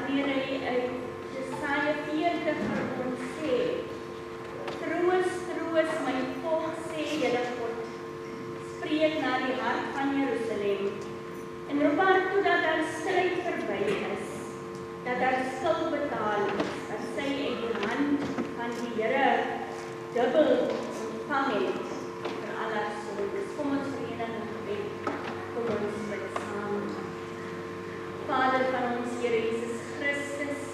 wanneer hy uit Jesaja 40 vir ons sê, troos, troos, my volk, sê julle God, spreek na die hart van Jerusalem, en roep haar toe dat haar stryd verby is, dat haar skuld betaal is, dat sy uit die hand van die Here dubbel ontvang het vir al haar sondes. Kom ons verenig in gebed, kom ons bid saam. Vader van ons Here Jesus Christus,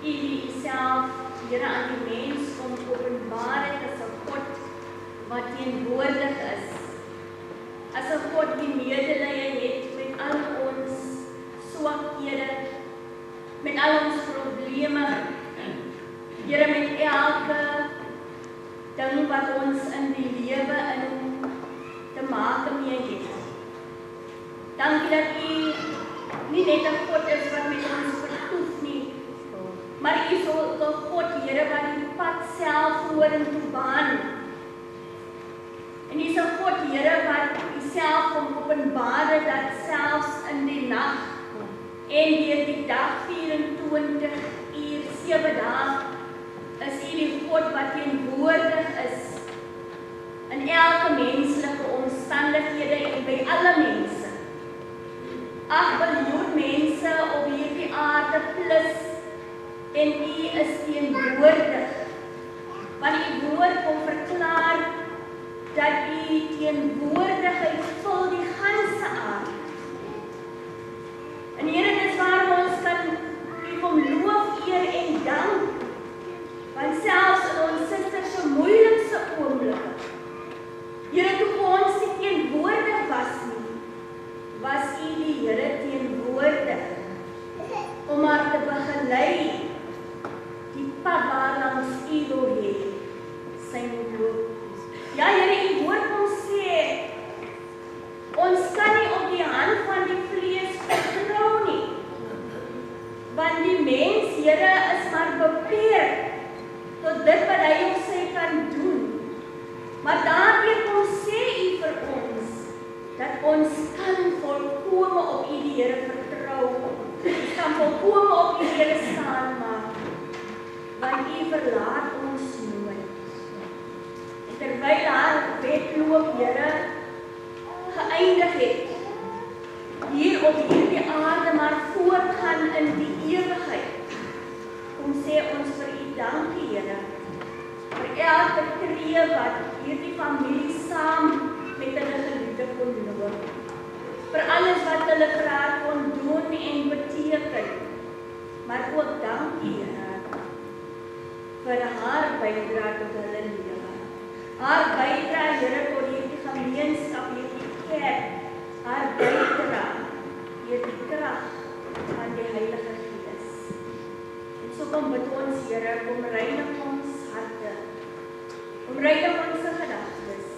U wie Uself, Here, aan die mens kom openbaar het as 'n God wat teenwoordig is, as 'n God die medelee het met al ons swakhede, met al ons probleme, Here, met elke ding wat ons in die lewe in te maak mee het. Dankie dat U nie net 'n God is wat met ons vertoef nie, maar U is ook 'n God, Here, wat die pad self vorentoe baan. En U is 'n God, Here, wat U self kom openbaar dat selfs in die nag en deur die dag 24 uur, 7 dae, is U die God wat teenwoordig is in elke menslike omstandighede en by alle mense. 8 biljoen mense op hierdie aarde plus, en U is teenwoordig. Want U woord kom verklaar dat U teenwoordigheid vul die ganse aarde. En Here, dis waar ons kan U kom loof, eer en dank. Want selfs in ons susters se moeilikste oomblikke, Here, toe ons nie teenwoordig was nie, was U die Here teenwoordig om haar te begelei die pad waarlangs U wil hê sy moet loop. Ja, Here, U woord kom sê, ons kan nie op die hand van die vlees vertrou nie, want die mens, Here, is maar beperk tot dit wat hy of sy kan doen. Maar daardeur kom sê U vir ons, dat ons kan volkome op U die Here vertrou, kan volkome op U Here staan maak, want U verlaat ons nooit. En terwyl haar wedloop, Here, geëindig het, hier op hierdie aarde, maar voortgaan in die ewigheid, kom sê ons vir U dankie, Here, vir elke tree wat hierdie familie saam met hulle geliefde kon loop, vir alles wat hulle graag kon doen en beteken, maar ook dankie, Here, vir haar bydra tot hulle lewe, haar bydra, Here, tot hierdie gemeenskap, hierdie kerk, haar bydra, hierdie krag van die Heilige Gees. En so kom bid ons, Here, kom reinig ons harte, kom reinig ons gedagtes.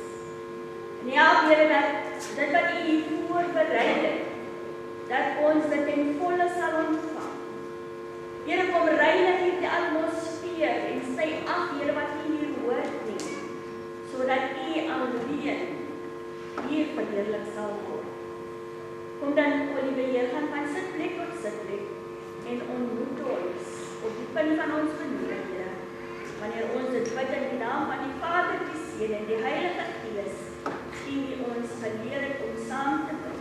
En help, Here, dat dit wat U hier voorberei het, dat ons dit ten volle sal ontvang. Here, kom reinig hierdie atmosfeer en sny af, Here, wat U hier hoort nie, sodat U alleen hier verheerlik sal word. Kom dan, Olivier, gaan van sitplek tot sitplek en ontmoet ons op die punt van ons benodigdhede, wanneer ons dit bid in die naam van die Vader, die Seun en die Heilige Gees, U wie ons geleer het om saam te bid.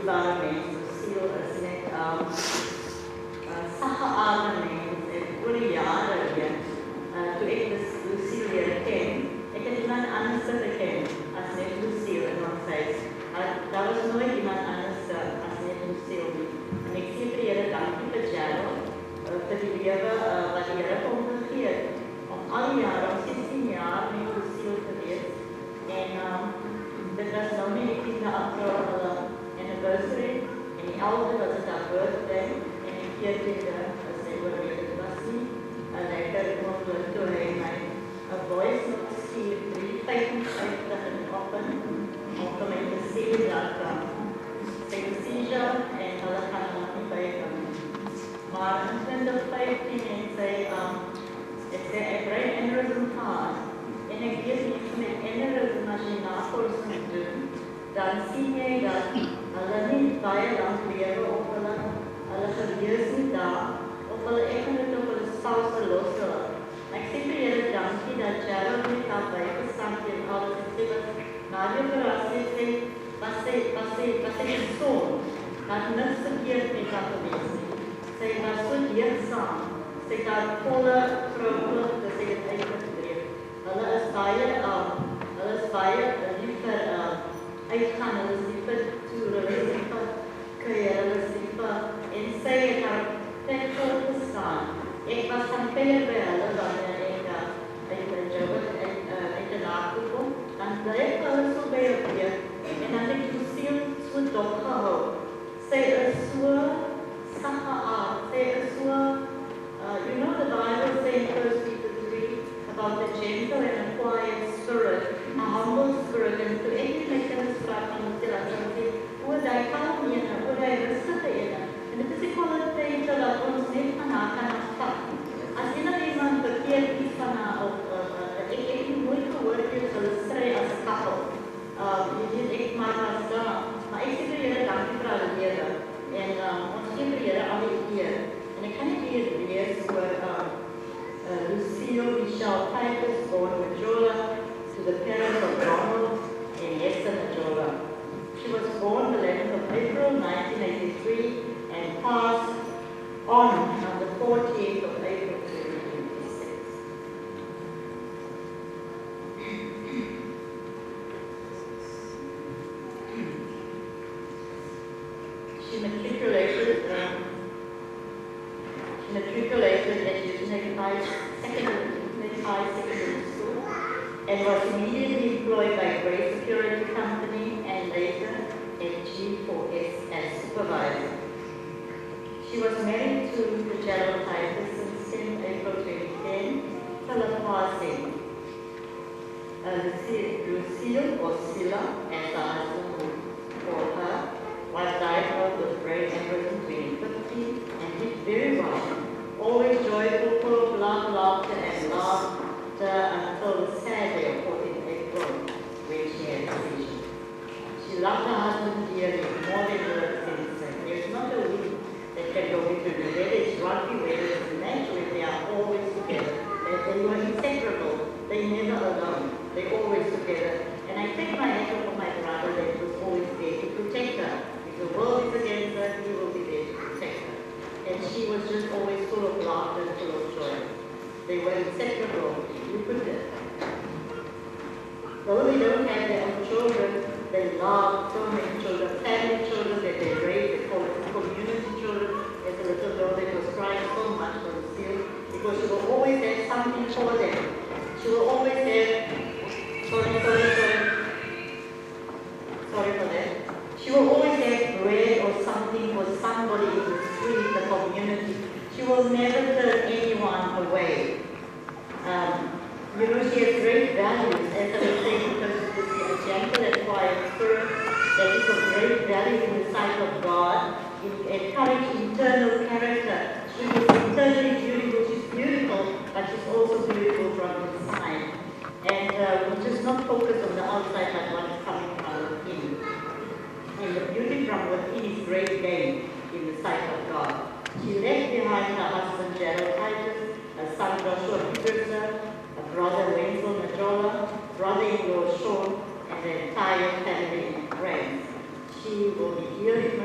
waren mense, Lucille is net sagge aarde mens en oor die jare heen, toe ek Lucille leer ken, ek het iemand anders geken as net Lucille in ons huis. Daar was nooit iemand anders as net Lucille nie. En ek sê vir die Here dankie vir Gerald, vir die lewe wat die Here vir hom gegee het, om al die jare, om 16 jaar met Lucille te wees. En dit was nou nie die 10de April hulle anniversary, en die 11de was het haar birthday, en die 14de was sy oorlede was nie. En ek het gewoon toe hy my een voice note stuur, 3:55 in die ochtend, om vir my te sê dat sy seizure en hulle gaan nog nie bykom. Maar in 2015 het sy een brain aneurysm gehad. En ek weet nie met aneurysm as jy navorsing doen, dan sien jy dat hulle nie baie lang lewe of hulle gewees nie daar, of hulle eigenlijk op hulle spouse los hulle. Ek sê vir julle dankie dat Gerald nie daar bygestaan het en alles. Ek sê wat na die operasie sê, was sy gezond, dat niks verkeerd met haar gewees nie. Sy was so deegsaam, sy het haar volle vrouwelijk, dus sy het uitgedreef. Hulle is baie lief vir uitgaan, hulle is lief vir toer, hulle is lief vir kuier, hulle is lief vir, en sy het haar plek voorgestaan. Ek was van kuier by hulle, wanneer ek uit Joburg uit die laag gekom, dan blijf hulle so by op weer, en dan het ek Lucille so dop gehou. Sy is so sagge aard, sy is so, you know the Bible says in 1 Peter 3 about the gentle and a quiet spirit, a humble spirit, en toe ek die my kinders vraag van Lucille, dan sê, oor die kalm ene, oor die rustige ene, en dit is die kwaliteit dat ons net van haar kan afpak. As iemand verkeerd iets van haar, ek het nooit gehoor dat hulle stry as 'n kappel. Jy weet, ek maak as daar, maar ek sê vir julle dankie vir haar lewe, en ons gee vir julle al die eer. En ek kan nie weer lees oor Lucille Michelle Titus, born Majola, to the parents of Ronald and Esther Majola. She was born the 11th of April 1983 and passed on the 14th of April 2026. She matriculated at Unified Secondary School and was immediately employed by Grace Security Company and later at G4S as supervisor. She was married to Gerald Titus since 10 April 2010 till her passing. Lucille, or Silla, as her husband would call her, was diagnosed with brain aneurysm in 2015 and did very well. Always joyful, full of love, laughter, and laughter until the sad day of 14th April, when she had a seizure. She loved her husband dearly, more than words can say. There's not a week that can go between them. Whether it's rugby, whether it's match, they are always together. They were inseparable. They never alone. They always together. And I take my hat off for my brother that was always there to protect her. If the world is against her, he will be there to protect her. And she was just always full of laughter and full of joy. They were inseparable. You put it. Though they don't have their own children, they love so many children, family children that they raise, they call it community children. As a little girl, they was crying so much for Lucille because she will always have something for them. She will always have, sorry for that. She will always have bread or something for somebody in the street, the community. She will never turn anyone away. You know, she has great values, as I was saying, because she is a gentle and quiet spirit that is of great value in the sight of God, encourage internal character. She is internally beautiful, she's beautiful, but she's also beautiful from inside. And we just not focus on the outside, but what is coming from within. And the beauty from within is great gain in the sight of God. She left behind her husband Gerald Titus, her son Joshua Peterson, her brother Wenzel Majola, brother-in-law Sean, and the entire family and friends. She will be here in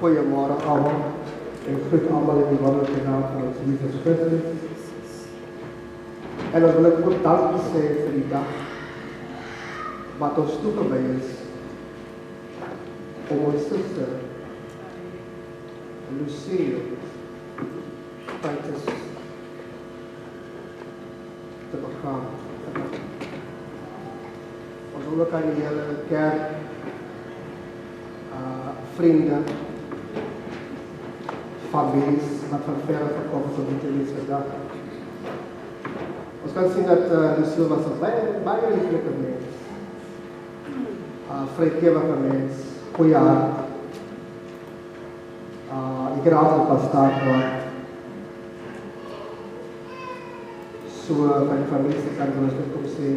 Goeiemôre almal. Ek groet almal in die wonderlike naam van ons Jesus Christus. En ons wil ook dankie sê vir die dag wat ons toegewy is om ons suster Lucille Titus te begaan. Ons wil ook aan die hele kerk, vriende, families wat van verre gekom is om dit in deze dag. Ons kan sien dat Lucille was een baie lieflijke mens. Vrijgewige mens, goeie hart. Ik er altijd van staan hoor. So van die familie kan ik rustig kom sê,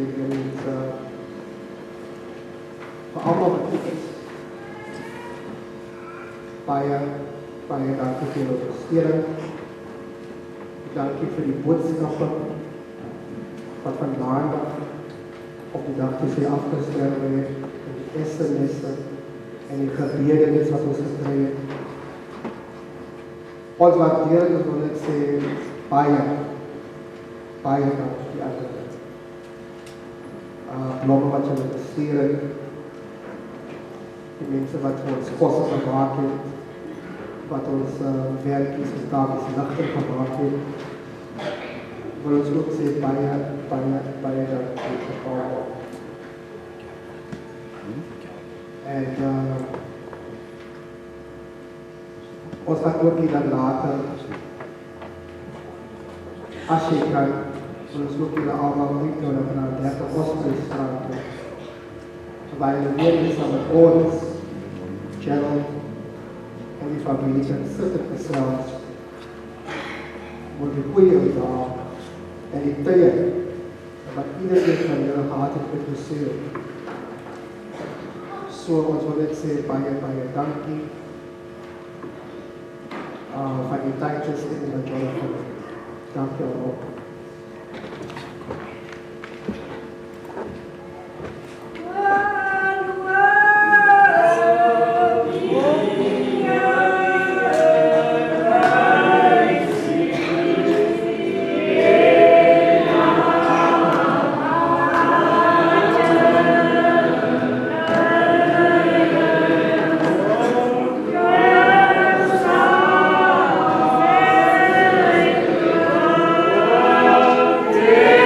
vir allemaal wat goed is. Baie dankie vir julle ondersteuning. Dankie vir die boodskappe wat van maandag op die dag toe sy afgestel het, die SMS'e en die gebedenis wat ons gekry het. Ons waardeer dit, wil ek sê, baie dankie die ander kant. Blomme wat julle gestuur het, die mense wat vir ons kosse gemaak het, wat ons werkies, takies, ligter gemaak het, wil ons ook sê baie dankie vir almal. En ons gaan ook hier dan later, as jy kan, wil ons ook hier allemaal uitnodig na 30 Ospreestraat toe. Waar hulle weer is aan met ons, Gerald, en die familie kan sit en gesels, word die goeie daal, en die tye, wat iedereen van julle gehad het met Lucille. So, ons wil net sê, baie dankie, van die tydjes en die Jonathan. Dankie allemaal. Yeah.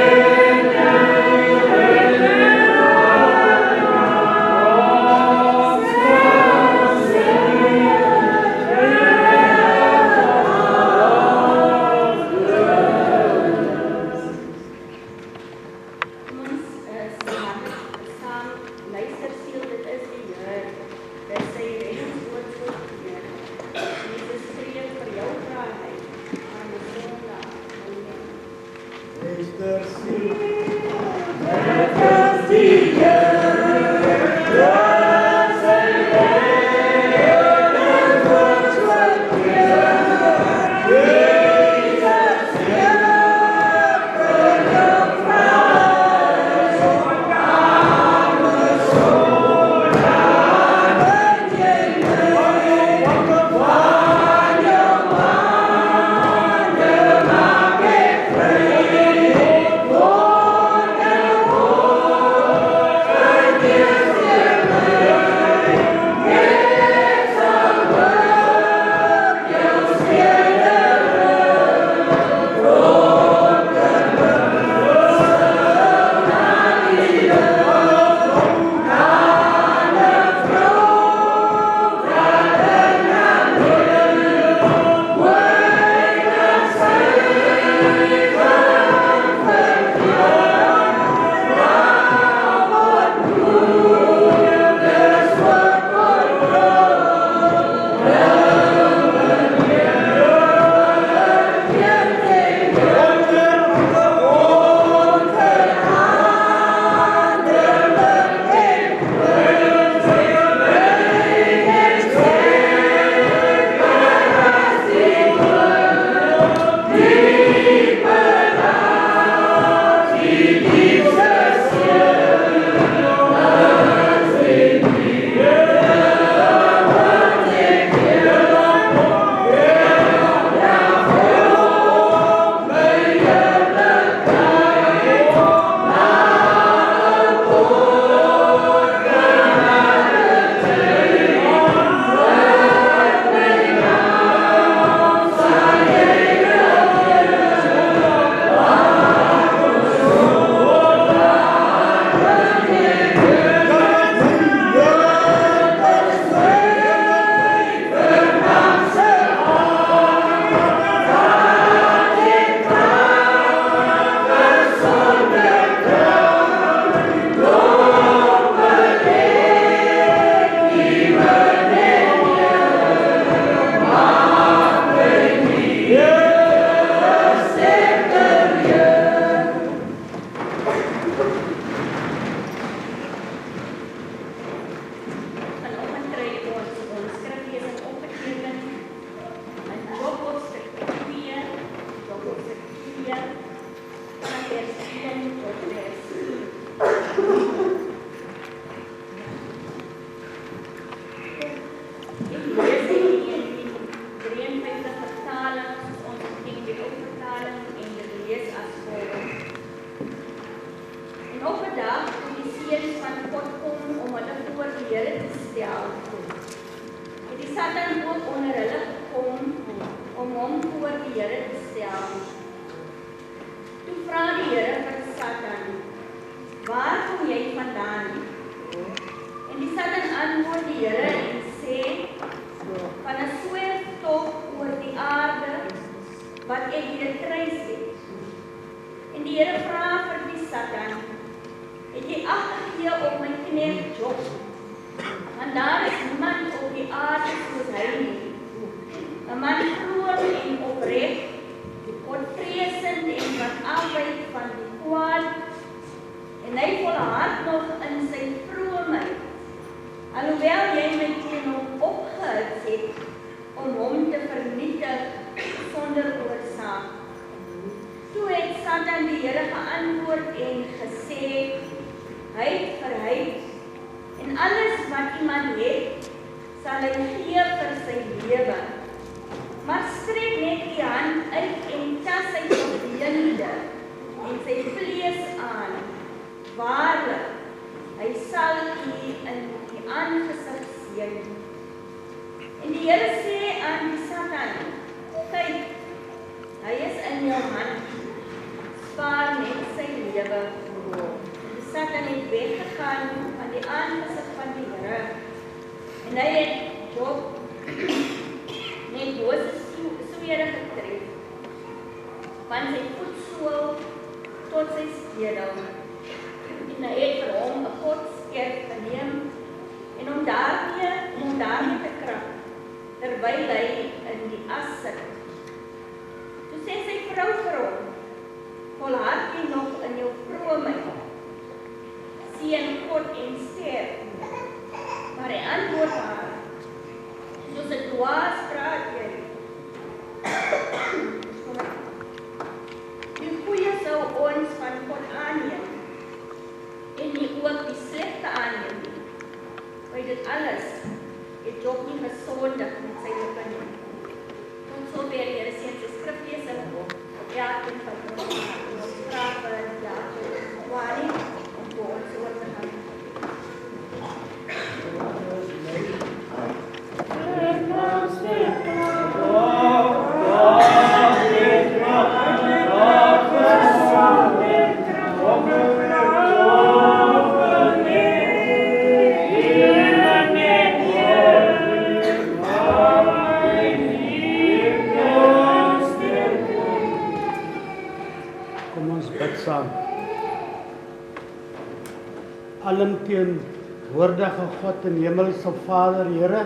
volhard jy nog in jou vroomheid? Seën God en sterf. Maar hy antwoord haar, soos 'n dwaas praat jy. Die goeie sou ons van God aanneem, en nie ook die slegte aanneem nie. By dit alles het Job nie gesondig met sy lippe nie. Tot sover die Here se skriflesing op elkeen van ons vrae vir Wani en vir ons oor te gaan. Alomteenwoordige God en Hemelse Vader, Here,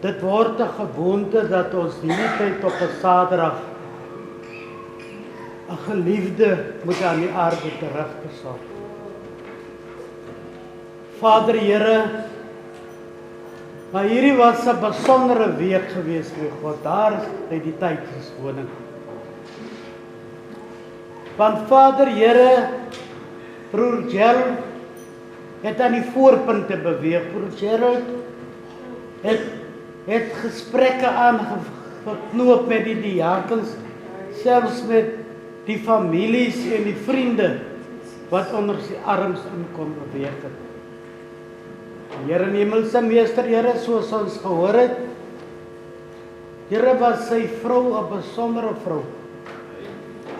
dit word 'n gewoonte dat ons hierdie tyd op 'n Saterdag 'n geliefde moet aan die aarde terugbesorg. Vader, Here, maar hierdie was 'n besondere week geweest vir God, daar by die tydswoning. Want Vader, Here, broer Gerald het aan die voorpunte beweeg. Broer Gerald het gesprekke aangeknoop met die diakens, selfs met die families en die vriende wat onder sy arms inkom beweeg het. Here en Hemelse Meester, Here, soos ons gehoor het, Here, was sy vrou 'n besondere vrou.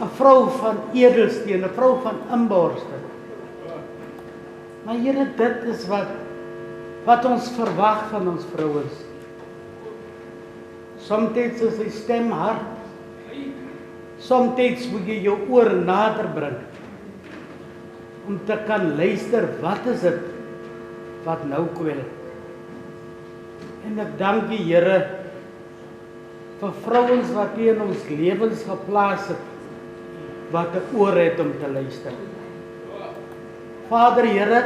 'n vrou van edelsteen, 'n vrou van inborste. Maar Here, dit is wat ons verwag van ons vrouens. Soms is die stem hard. Soms moet jy jou oor nader bring om te kan luister, wat is dit wat nou kwel. En ek dank die Here vir vrouens wat in ons lewens geplaas het, wat 'n oor het om te luister. Vader, Here,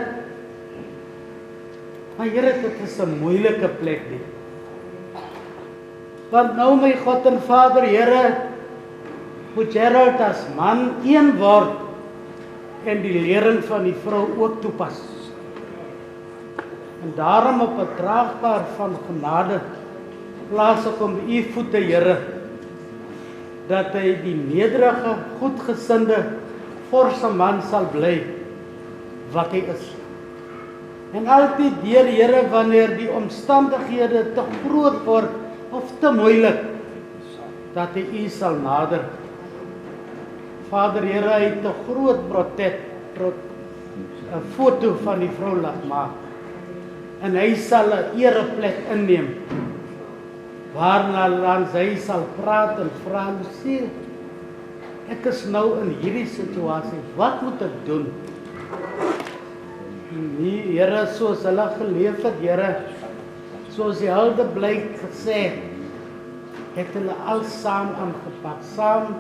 maar Here, dit is 'n moeilike plek nie. Want nou, my God en Vader, Here, moet Gerald as man een word en die lering van die vrou ook toepas. En daarom op 'n draagbaar van genade plaas ek hom by u voete, Here, dat hy die nederige, goedgesinde, forse man sal bly wat hy is. En altyd deur, Here, wanneer die omstandighede te groot word of te moeilik, dat hy u sal nader. Vader, Here, hy het 'n groot portret, 'n foto van die vrou laat maak. En hy sal 'n ereplek inneem, waarna langs hy sal praat en vra, Lucie, ek is nou in hierdie situasie, wat moet ek doen? Nee, Here, soos hulle geleef het, Here, soos die Helde blyk gesê, het hulle al saam aangepak, saam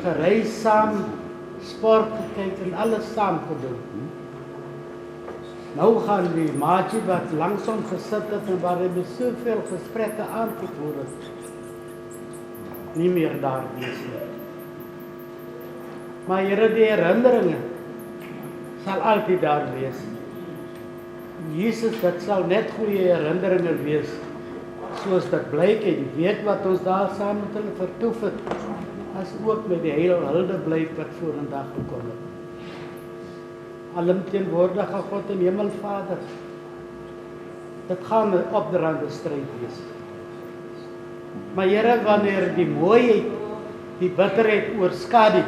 gereis, saam sport gekyk en alles saam gedoen. Nou gaan die maatjie wat langsom gesit het en waar hy met soveel gesprekke aangevoer het, nie meer daar wees nie. Maar Here, die herinneringe sal altyd daar wees. Jesus, dit sal net goeie herinneringe wees, soos dit blyk uit die week wat ons daar saam met hulle vertoef het, as ook met die Helde blyk wat vorendag gekom het. Alomteenwoordige God en Hemelvader, dit gaan 'n opdraande stryd wees. Maar Here, wanneer die mooiheid die bitterheid oorskadu,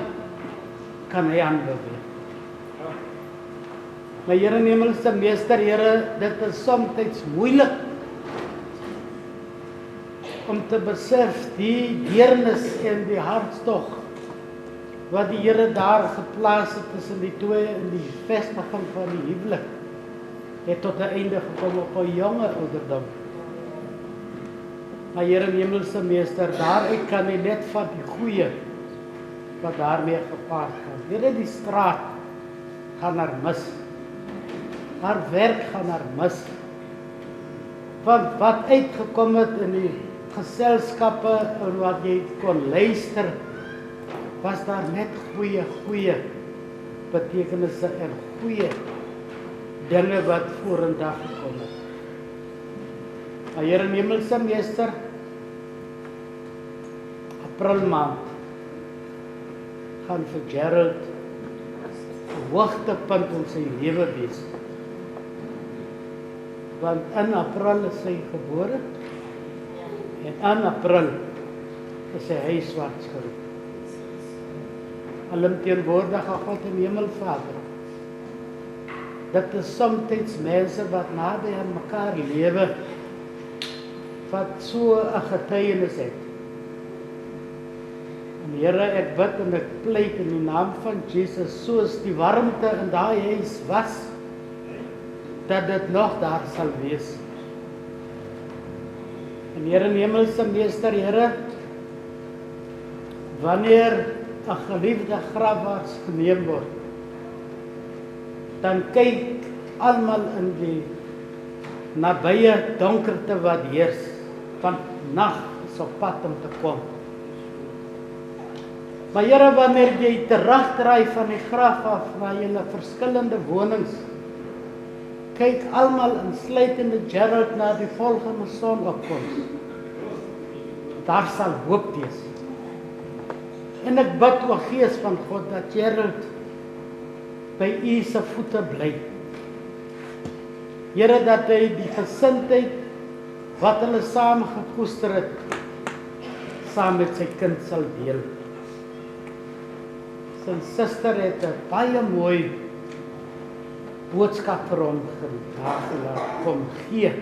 kan hy aanbeweeg. Maar Here en Hemelse Meester, Here, dit is soms moeilik om te besef die deernis en die hartstog wat die Here daar geplaas het tussen die twee in die vestiging van die huwelik, het tot 'n einde gekom op 'n jonge ouderdom. Maar Here en Hemelse Meester, daaruit kan jy net van die goeie wat daarmee gepaard gaan. Here, die straat gaan haar mis. Haar werk gaan haar mis. Want wat uitgekom het in die geselskappe en wat jy kon luister, was daar net goeie betekenisse en goeie dinge wat vorendag gekom het. Maar Here en Hemelse Meester, April maand gaan vir Gerald 'n hoogtepunt in sy lewe wees. Want in April is hy gebore en in April is sy huiswaarts geroep. Alomteenwoordige God en Hemelvader, dit is soms mense wat naby aan mekaar lewe, wat so 'n getuienis het. En Here, ek bid en ek pleit in die naam van Jesus, soos die warmte in daai huis was, dat dit nog daar sal wees. En Here en Hemelse Meester, Here, wanneer 'n geliefde grafwaarts geneem word, dan kyk almal in die nabye donkerte wat heers, want nag is op pad om te kom. Maar Here, wanneer jy terugdraai van die graf af na julle verskillende wonings, kyk almal insluitende Gerald na die volgende sonopkoms. Daar sal hoop wees. En ek bid, o Gees van God, dat Gerald by U se voete bly. Here, dat hy die gesindheid wat hulle saam gekoester het, saam met sy kind sal deel. Sy suster het 'n baie mooi boodskap vir hom gelaat kom gee,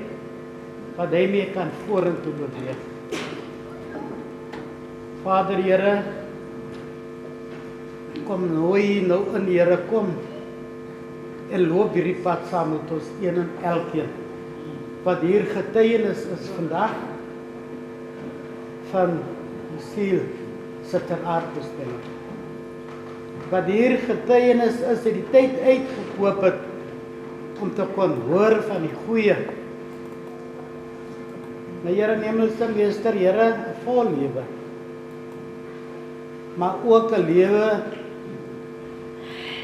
wat hy mee kan vorentoe beweeg. Vader, Here, kom nooi nou in, Here, kom en loop hierdie pad saam met ons een en elkeen, wat hier getuienis is vandag van die siel se teraardbestelling. Wat hier getuienis is, het die tyd uitgekoop het om te kon hoor van die goeie. Maar Here en Hemelse Meester, Here, 'n vol lewe, maar ook 'n lewe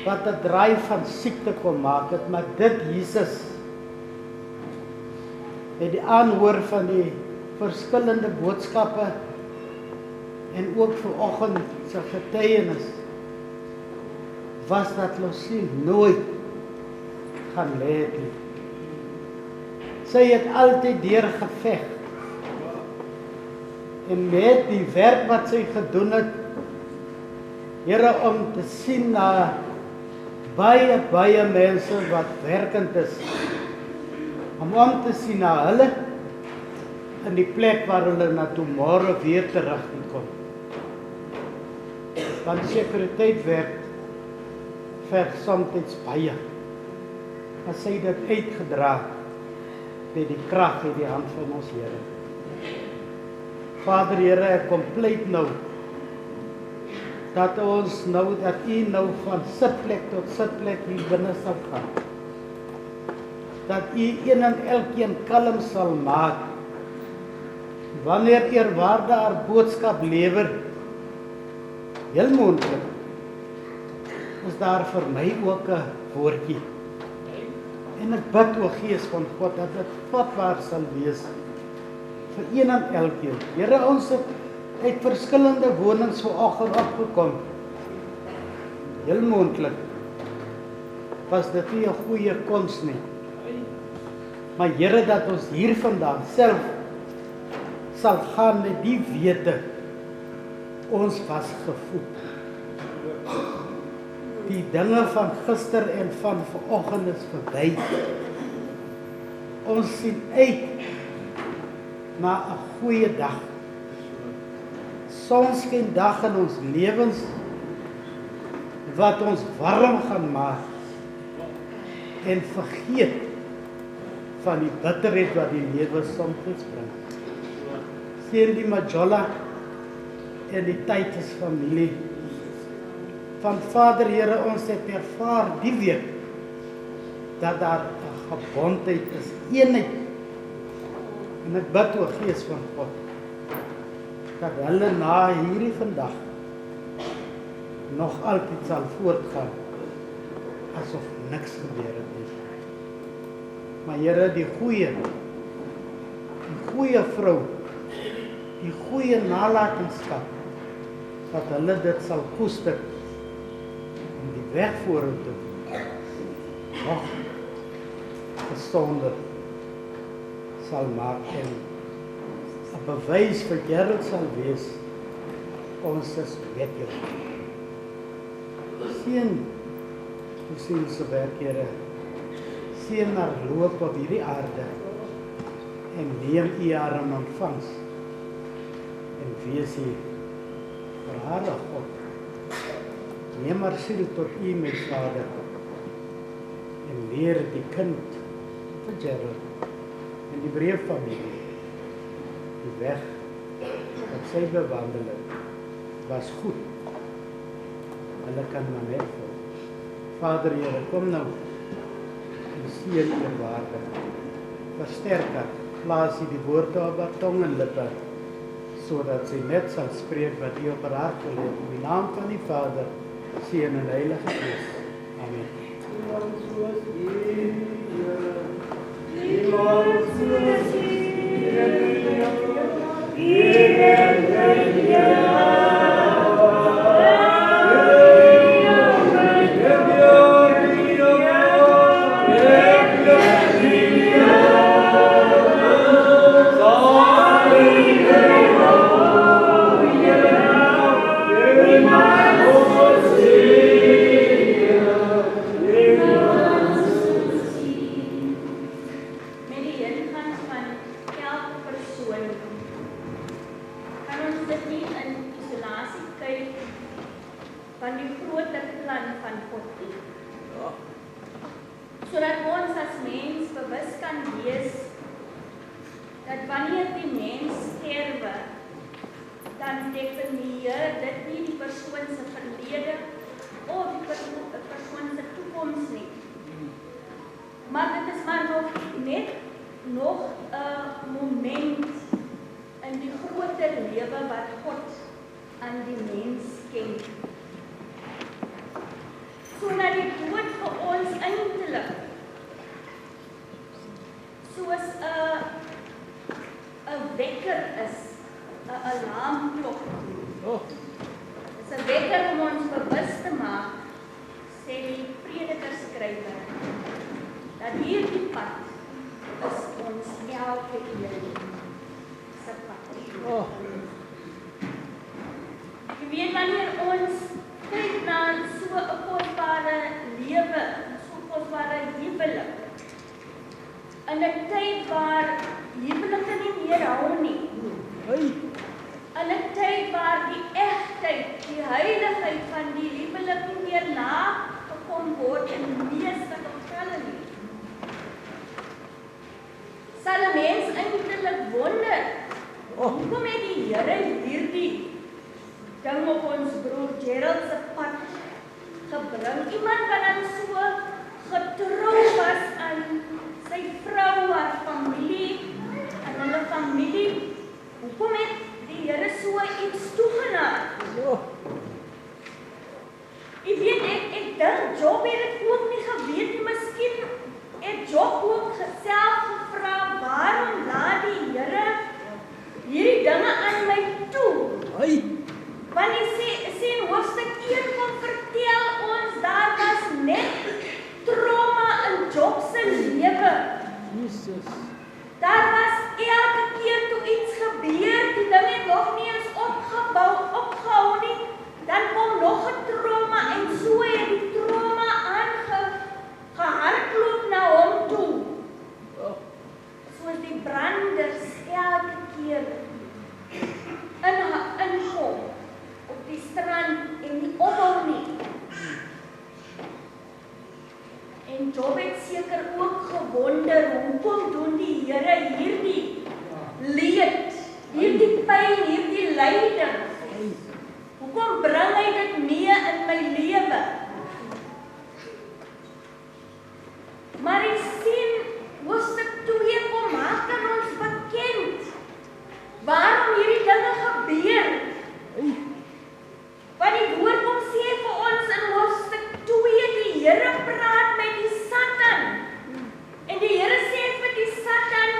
wat 'n draai van siekte kon maak het, maar dit, Jesus, het die aanhoor van die verskillende boodskappe en ook vanoggend se getuienis, was dat Lucy nooit gaan lê het nie. Sy het altyd deurgeveg. En met die werk wat sy gedoen het, Here, om te sien na baie mense wat werkend is, om te sien na hulle in die plek waar hulle na môre weer terug kom. Want sekuriteit werk verg soms baie. As sy dit uitgedra met die krag in die hand van ons Here. Vader, Here, ek kom pleit nou dat U nou van sitplek tot sitplek hier binne sal gaan. Dat U een en elkeen kalm sal maak wanneer eerwaarde haar boodskap lewer. Heel moontlik is daar vir my ook 'n woordjie. En ek bid, o Gees van God, dat dit vatbaar sal wees vir een en elkeen. Here, ons het uit verskillende wonings vanoggend opgekom. Heel moontlik was dit nie 'n goeie koms nie. Maar Here, dat ons hier vandaan self sal gaan met die wete, ons was gevoed. Die dinge van gister en van vanoggend is verby. Ons sien uit na 'n goeie dag. Sonskyn dag in ons lewens wat ons warm gaan maak en vergeet van die bitterheid wat die lewe soms bring. teen die Majola en die Titus familie. Van Vader Here, ons het ervaar die week dat daar 'n gebondheid is, eenheid. En ek bid o Gees van God, dat hulle na hierdie vandag nog altyd sal voortgaan, asof niks gebeur het nie. Maar Here, die goeie vrou, die goeie nalatenskap, dat hulle dit sal koester, en die weg vorentoe nog gesonder sal maak en 'n bewys vir Gerald sal wees, ons is wettig. Seën sien se werk, Here. Seën haar loop op hierdie aarde en neem U haar in ontvangs en wees U vir haar God. Neem haar siel tot U, my Vader, en leer die kind vir Gerald en die breefamilie die weg wat sy bewandel het, was goed. Hulle kan maar net volg. Vader Here, kom nou en seën eerwaarde. Versterk haar, plaas U die woorde op haar tong en lippe, sodat sy net sal spreek wat U op haar hart wil hê. In die naam van die Vader, Seun en Heilige Gees. Amen. Branders elke keer in hierdie pyn, hierdie lyding? Hoekom bring hy dit mee in my lewe? Maar jy sien, hoofstuk 2 kom maak aan ons bekend waarom hierdie dinge gebeur. Want die woord kom sê vir ons in hoofstuk 2, die Here praat met die Satan. En die Here sê vir die Satan,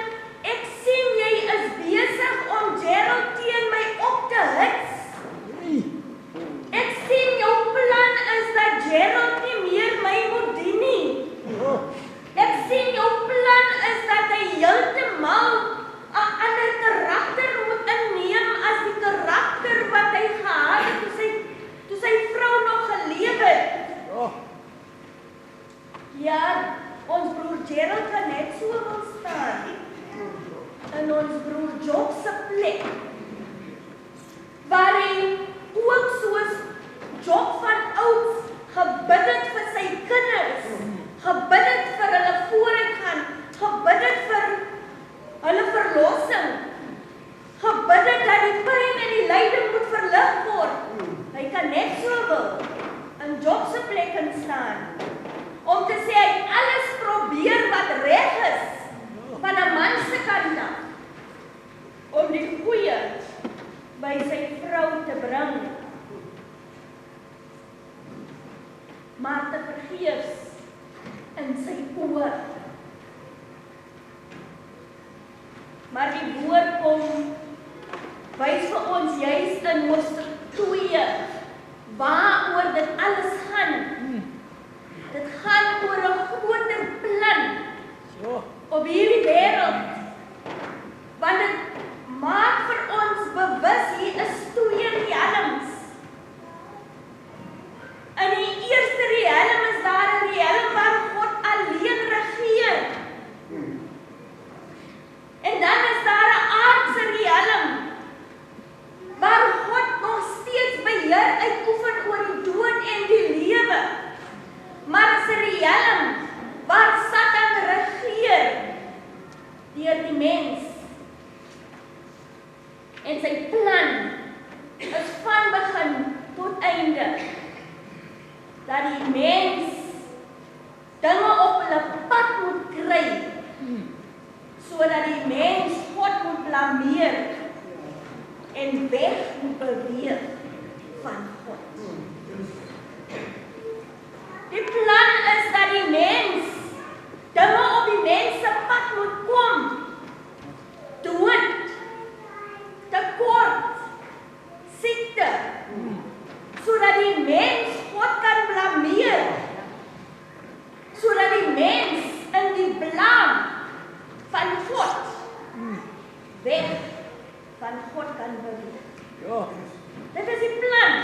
ek sien jy is besig om Gerald teen my op te hits. Ek sien jou plan is dat Gerald nie meer my moet dien nie. Ek sien jou plan is dat hy heeltemal 'n ander karakter moet inneem as die karakter wat hy gehad het toe sy vrou nog geleef het. Ja, ons broer Gerald kan net so wil staan in ons broer Job se plek, waar hy ook soos Job van ouds gebid het vir sy kinders, gebid het vir hulle vooruitgaan, gebid het vir hulle verlossing, gebid het dat die pyn en die lyding moet verlig word. Hy kan net so wil in Job se plek staan, om te sê hy het alles probeer wat reg is, van 'n man se kant af, om die goeie by sy vrou te bring. Maar te vergeefs in sy oë. Maar die woord kom wys vir ons juis in hoofstuk 2 waaroor dit alles gaan. Dit gaan oor 'n groter plan op hierdie wêreld. Want dit maak vir ons bewus hier is 2 realms. In die eerste realm is daar 'n realm waar God alleen regeer. En dan is daar 'n aardse realm waar God nog steeds beheer uitoefen oor die dood en die lewe. Maar is 'n realm waar Satan regeer deur die mens. En sy plan is van begin tot einde dat die mens dinge op hulle pad moet kry, sodat die mens God moet blameer en weg moet beweeg van God. Die plan is dat die mens dinge op die mens se pad moet kom. Dood, tekort, siekte, sodat die mens God kan blameer, sodat die mens in die blaam van God weg van God kan beweeg. Dit is die plan.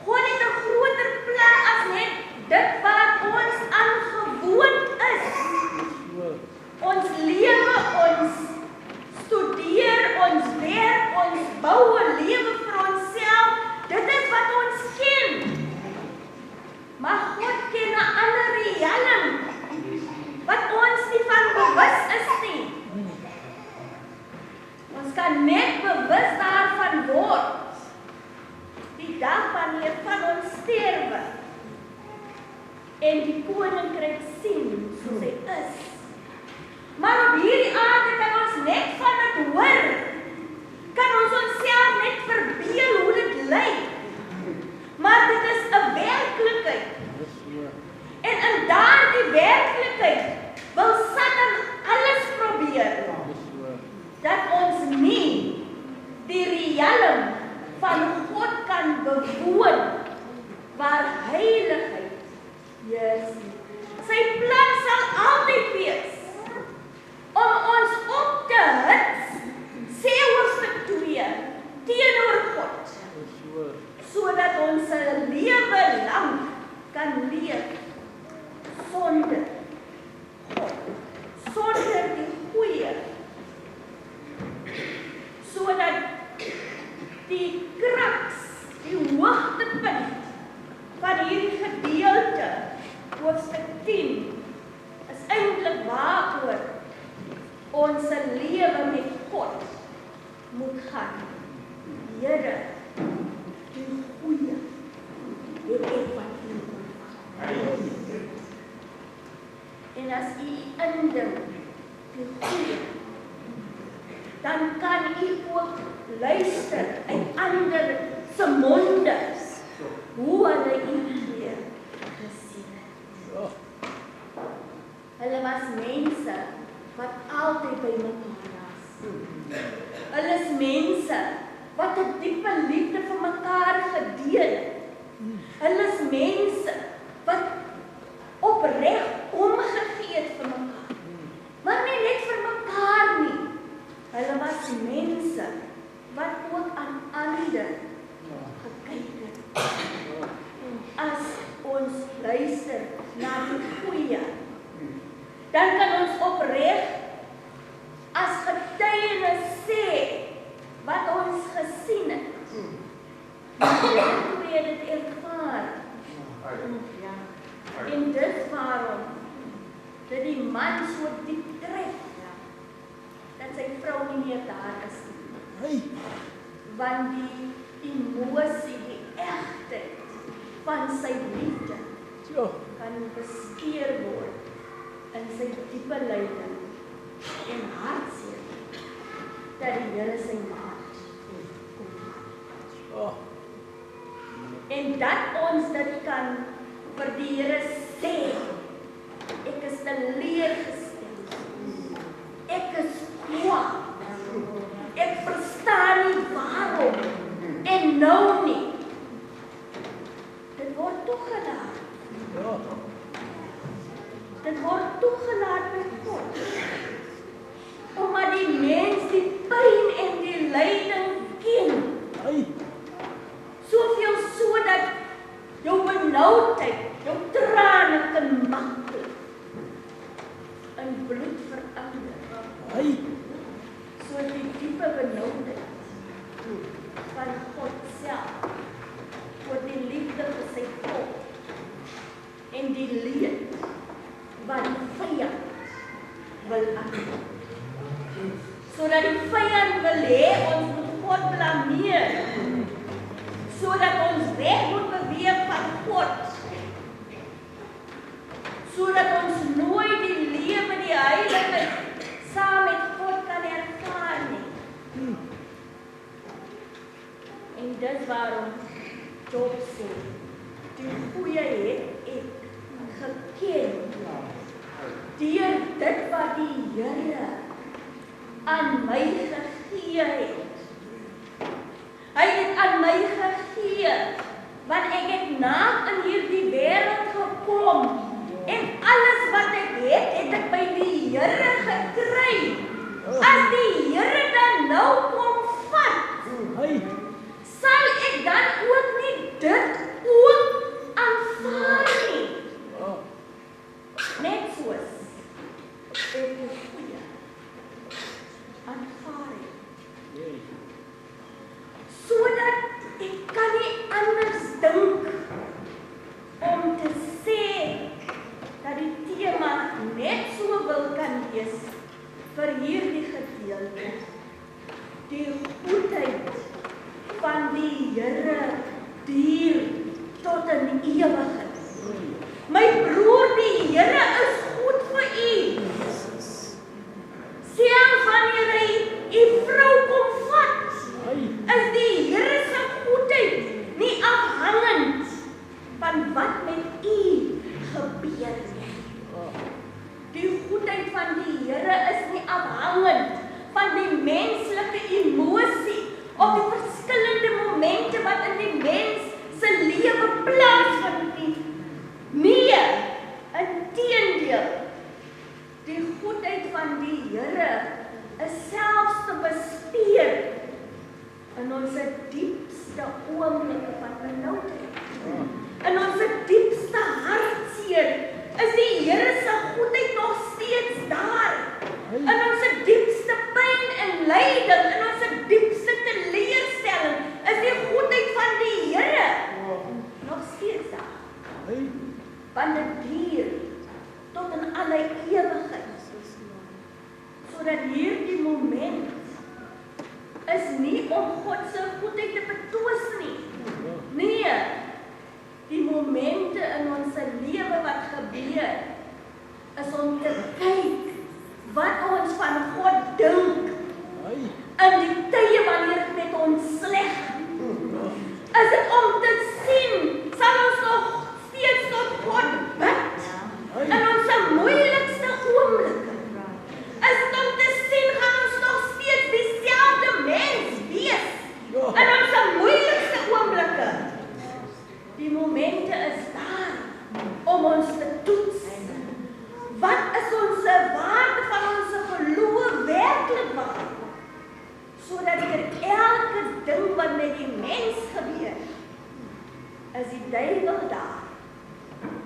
God het 'n groter plan as net dit wat ons aangewoond is. Ons lewe, ons studeer, ons werk, ons bou 'n lewe vir onsself. Dit is wat ons ken. Maar God ken 'n ander realm wat ons nie van bewus is nie. Ons kan net bewus daarvan word die dag wanneer van ons sterwe. ons lewe met God moet gaan. Here, die goeie, het ek wat U ontvang. En as U indink die goeie, dan kan U ook luister uit ander se monde hoe hulle U Heer gesien het. Hulle was mense wat altyd by mekaar was. Hulle is mense wat 'n diepe liefde vir mekaar gedeel het. Hulle is mense wat opreg omgegee het vir mekaar. Maar nie net vir mekaar nie. Hulle was mense wat ook aan ander gekyk het. As ons luister na die goeie, dan kan ons opreg as getuienis sê wat ons gesien het. Hoe het dit ervaar? Ja. En dit waarom dat die man so diep trek, dat sy vrou nie meer daar is nie. Want die emosie, die egtheid van sy liefde kan besteer word in sy diepe lyding en hartseer dat die Here sy maat kom. En dat ons dit kan vir die Here sê, ek is teleurgestel, ek is kwaad, ek verstaan nie waarom, en nou nie. Dit word toegelaat. Dit word toegelaat by God. Omdat die mens die pyn en die lyding ken. Soveel so dat jou benoudheid, jou trane kan maklik in bloed verander. So die diepe benoudheid van God self, voor die liefde vir sy volk en die leed wat die vyand wil aandoen. Sodat die vyand wil hê ons moet God blameer, sodat ons weg moet beweeg van God, sodat ons nooit die lewe, die heiligheid saam met God kan ervaar nie. En dis waarom Job sê, die goeie het ek geken, deur dit wat die Here aan my gegee het. Hy het aan my gegee, want ek het naak in hierdie wêreld gekom, en alles wat ek het, het ek by die Here gekry. As die Here dan nou kom vat, sal ek dan ook nie dit ook aanvaar nie. Net soos ek die goeie aanvaar het. Sodat ek kan nie anders dink om te sê dat die tema net so wil kan wees vir hierdie gedeelte. Die goedheid van die Here duur tot in ewigheid. My broer, die Here is goed vir u. Selfs wanneer hy u vrou kom vat, is die Here se goedheid nie afhangend van wat met u gebeur nie. Die goedheid van die Here is nie afhangend van die menslike emosie of die verskillende momente wat in die mens se lewe plaasvind nie. Nee, inteendeel, die goedheid van die Here is selfs te bespeer in ons diepste oomblikke van benoudheid. In ons diepste hartseer is die Here se goedheid nog steeds daar. In ons diepste pyn en lyding, in ons diepste teleurstelling, is die goedheid van die Here nog steeds daar. Want dit duur tot in alle ewigheid, sodat dat hierdie moment is nie om God se goedheid te betwis nie. Nee, die momente in ons lewe wat gebeur, is om te kyk wat ons van God dink. In die tye wanneer dit met ons sleg is dit om te sien, sal ons nog steeds tot God bid in ons moeilikste oomblikke. Is dit om te sien, gaan ons nog steeds dieselfde mens wees in ons moeilikste oomblikke. Die momente is daar om ons te toets. Wat is ons waarde van ons geloof werklik waard? Sodat elke ding wat met die mens gebeur, is die duiwel daar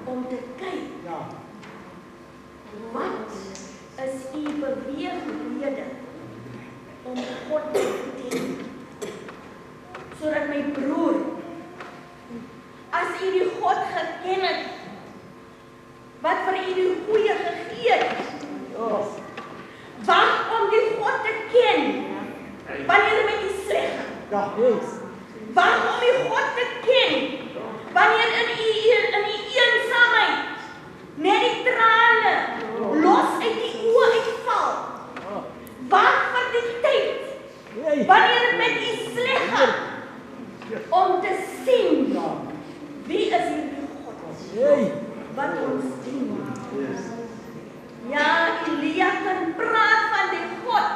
om te kyk. Wat is u beweegrede om God te dien? Sodat my broer, as u die God geken het, wat vir u die goeie gegee het, wag om die God te ken, wanneer met die sleg. Wag om die God te ken, wanneer in die eensaamheid, net die trane, los uit die oë uitval. Wag vir die tyd, wanneer het met die sleg gaan, om te sien, wie is hierdie God, wat ons dien. Ja, Elia kan praat van die God,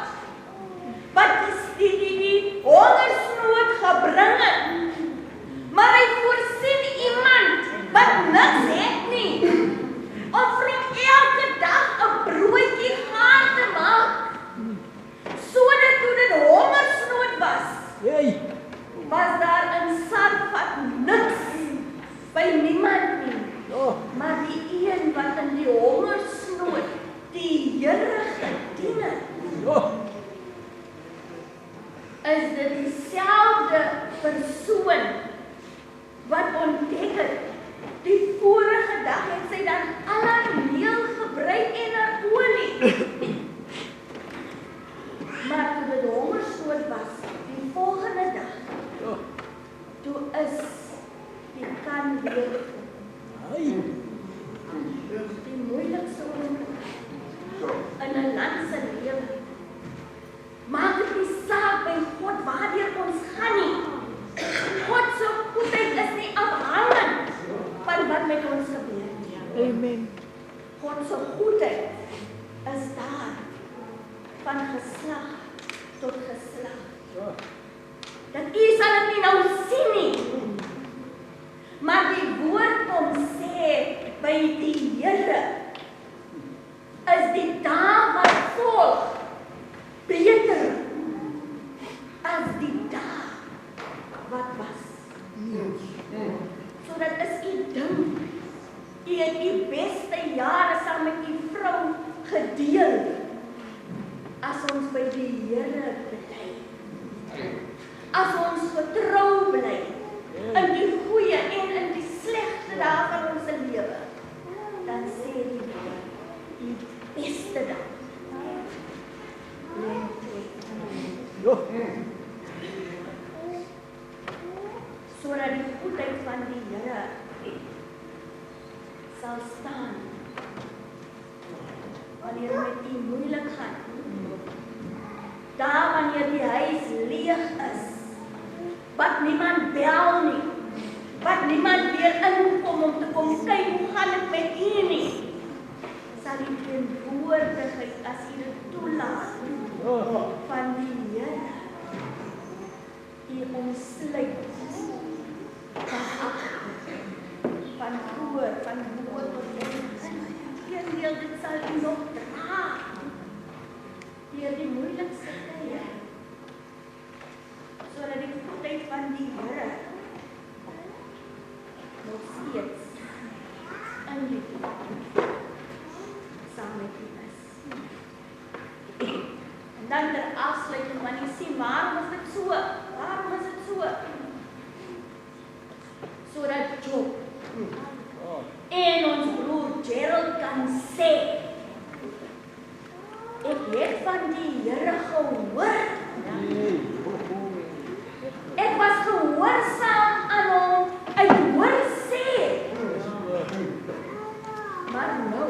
wat die hongersnood gebring het, maar hy voorsien iemand wat niks het nie, om vir hom elke dag 'n broodjie gaar te maak, sodat toe dit hongersnood was daar in Sarfat niks by niemand nie, maar die een wat in die hongersnood die Here gedien het. Is dit dieselfde persoon wat ontdek het, die vorige dag het sy dan allerlei meel gebruik en olie. Maar toe dit hongersnood was, die volgende dag, toe is die kan weer die moeilikste oomblik in 'n land se lewe. Maak dit nie saak by God waardeur ons gaan nie. God se goedheid is nie afhangend van wat met ons gebeur nie. Amen. God se goedheid is daar van geslag tot geslag. Dat u sal dit nie nou sien nie. Maar die woord kom sê by die Here is die dae wat volg beter as die dag wat was. So dat is u dink, u het u beste jare saam met u vrou gedeel, as ons by die Here bly. As ons getrou bly, in die goeie en in die slegte dae van ons lewe, dan sê die Here, die beste dag. Sodat die goedheid van die Here sal staan wanneer met die moeilik gaan. Daar wanneer die huis leeg is, wat niemand bel nie, wat niemand weer inkom om te kom kyk hoe gaan dit met u nie, sal die teenwoordigheid as u dit toelaat van die Here u omsluit van voor, van voor tot teendeel, dit sal u nog dra deur die moeilikste tye, sodat die goedheid van die Here nog steeds in die saam met u is. En dan ter afsluiting, want jy sien, waarom is dit so? Waarom is dit so? Sodat Job en ons broer Gerald kan sê, ek het van die Here gehoor. Ek was gehoorsaam aan hom. Ek hoor sê. Maar nou,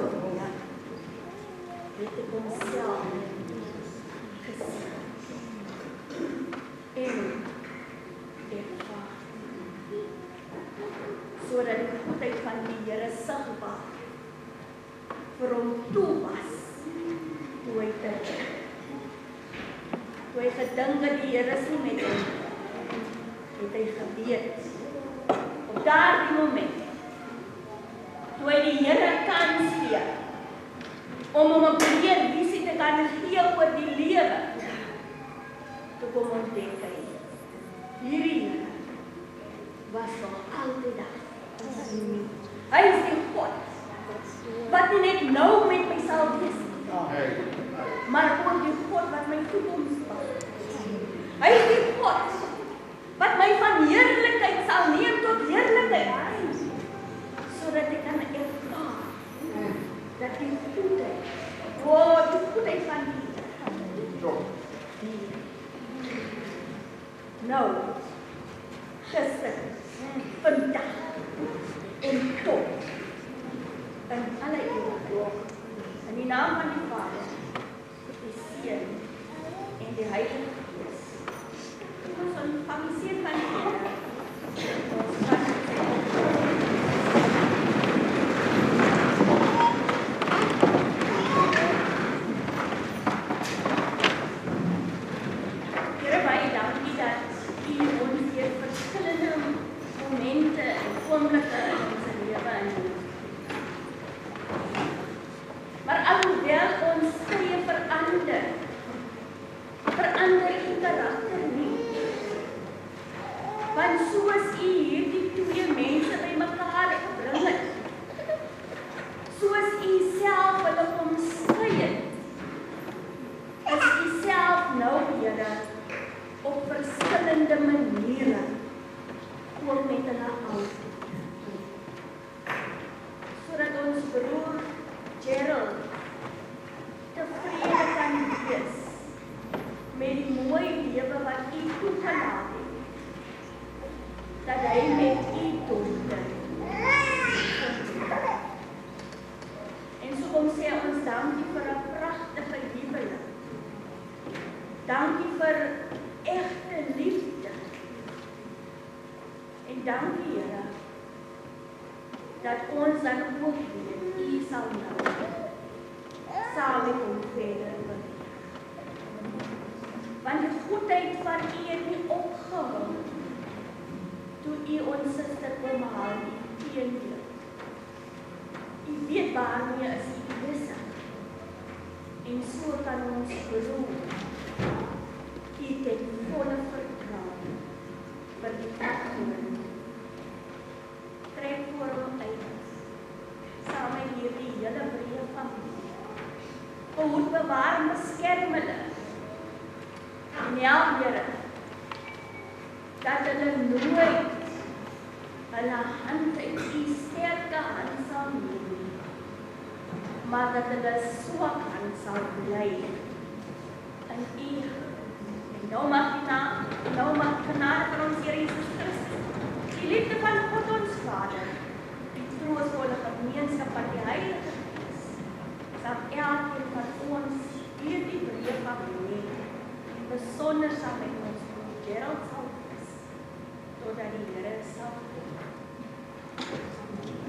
het ek homself gesien. En ek wacht. Sodat die goedheid van die Here sigbaar vir hom toe was. Toe hy gedink dat die Here is nie met hom, het hy geweet. Op daardie moment, toe hy die Here kans gee, om hom 'n breër visie te kan gee oor die lewe, toe kom ontdek hy, hierdie Here was nog altyd daar. Hy is die God, wat nie net nou met my sal wees nie, maar ook die God wat my toekoms bou. Hy is die God wat my van heerlikheid sal neem tot heerlikheid, sodat ek kan ervaar dat die goedheid, die goedheid van die nou, gister, vandag en tot in alle ewigheid. In die naam van die Vader, die Seun en die Heilige Gees. Ons ontvang die seën van die Here. Ons gaan Here, baie dankie dat U ons deur verskillende momente en oomblikke in ons lewe inneem. Maar alhoewel ons tye verander U karakter nie. Want soos U hierdie twee mense bymekaar gebring het, soos U self hulle omskei het, is U self nou, Here, op verskillende maniere ook met hulle uit. Sodat ons broer Gerald tevrede kan wees met die mooi lewe wat U toegelaat het, dat hy met U dochter. En so kom sê ons dankie vir 'n pragtige huwelik. Dankie vir egte liefde. En dankie, Here, dat ons dan ook weet, U sal nou saam met hom verder wil. Want die goedheid van U het nie opgehou toe U ons suster kom haal, die teendeel. U weet waarmee is U besig. En so kan ons broer U ten volle vertrou vir die afgelopen. Trek voor hom uit, saam met hierdie hele breë familie. Behoed, bewaar, beskerm hulle. En help, Here, dat hulle nooit hulle hand uit U sterke hand sal neem, maar dat hulle swak hand sal bly in U. En nou mag genade van ons Here Jesus Christus, die liefde van God ons Vader, die troostvolle gemeenskap van die Heilige Gees, saam elkeen van ons hierdie breë familie, besonder saam met ons Gerald sal wees, totdat die Here sal kom. Thank you.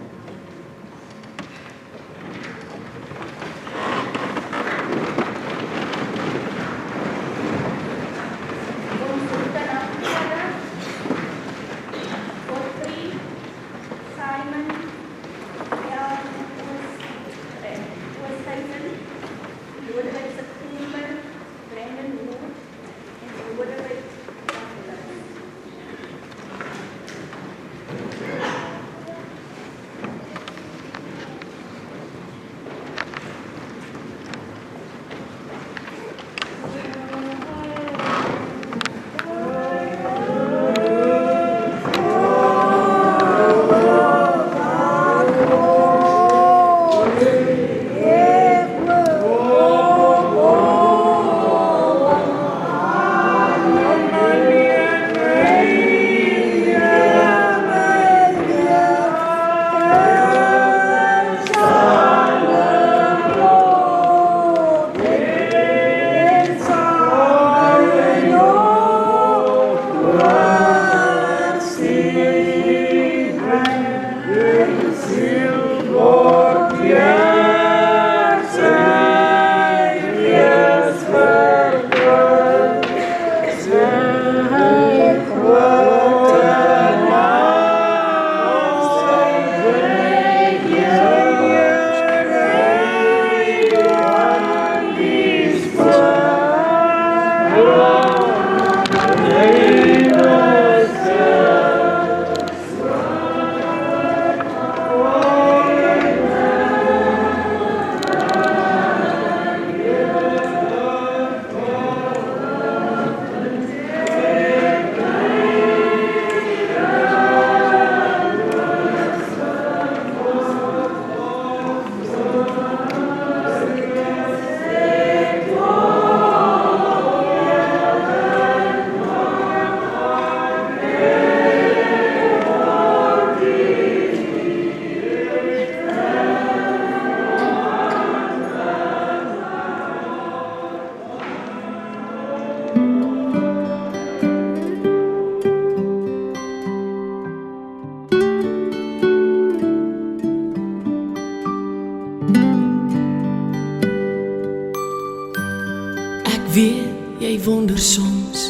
jy wonder soms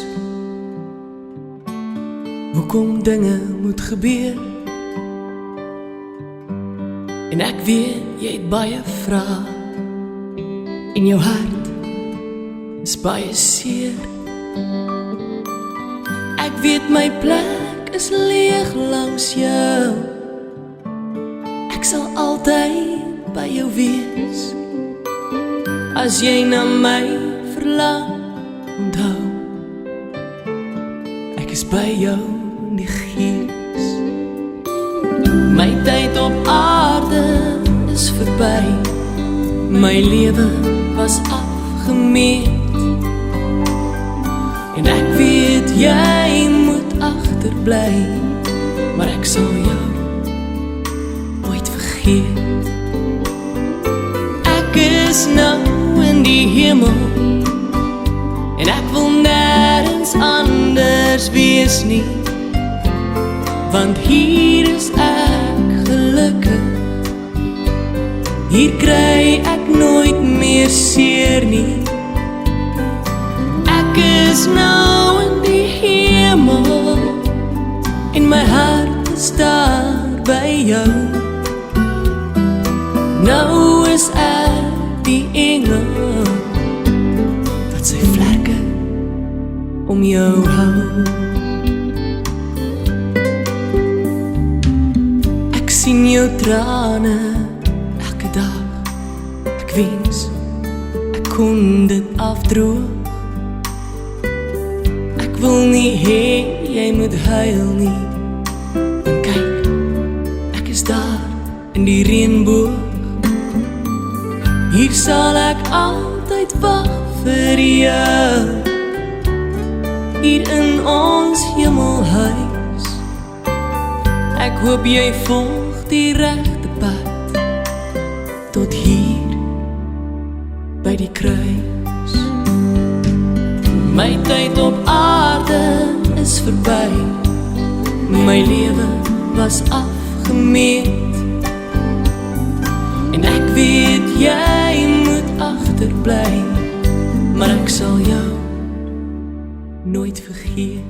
hoekom dinge moet gebeur. En ek weet jy het baie vrae en jou hart is baie seer. Ek weet my plek is leeg langs jou. Ek sal altyd by jou wees. As jy na my verlang, onthou, ek is by jou in die gees. My tyd op aarde is verby. My lewe was afgemeet. En ek weet jy moet agterbly, maar ek sal jou nooit vergeet. Ek is nou in die hemel en ek wil nêrens anders wees nie, want hier is ek gelukkig. Hier kry ek nooit meer seer nie. Ek is nou in die hemel en my hart is daar by jou. Nou is ek die engel wat sy vlerke om jou hou. Ek sien jou trane elke dag. Ek wens ek kon dit afdroog. Ek wil nie hê jy moet huil nie, want kyk, ek is daar in die reënboog. Hier sal ek altyd wag vir jou, hier in ons hemelhuis. Ek hoop jy volg die regte pad tot hier by die kruis. My tyd op aarde is verby. My lewe was afgemeet. En ek weet jy moet agterbly, maar ek sal jou nooit vergeet.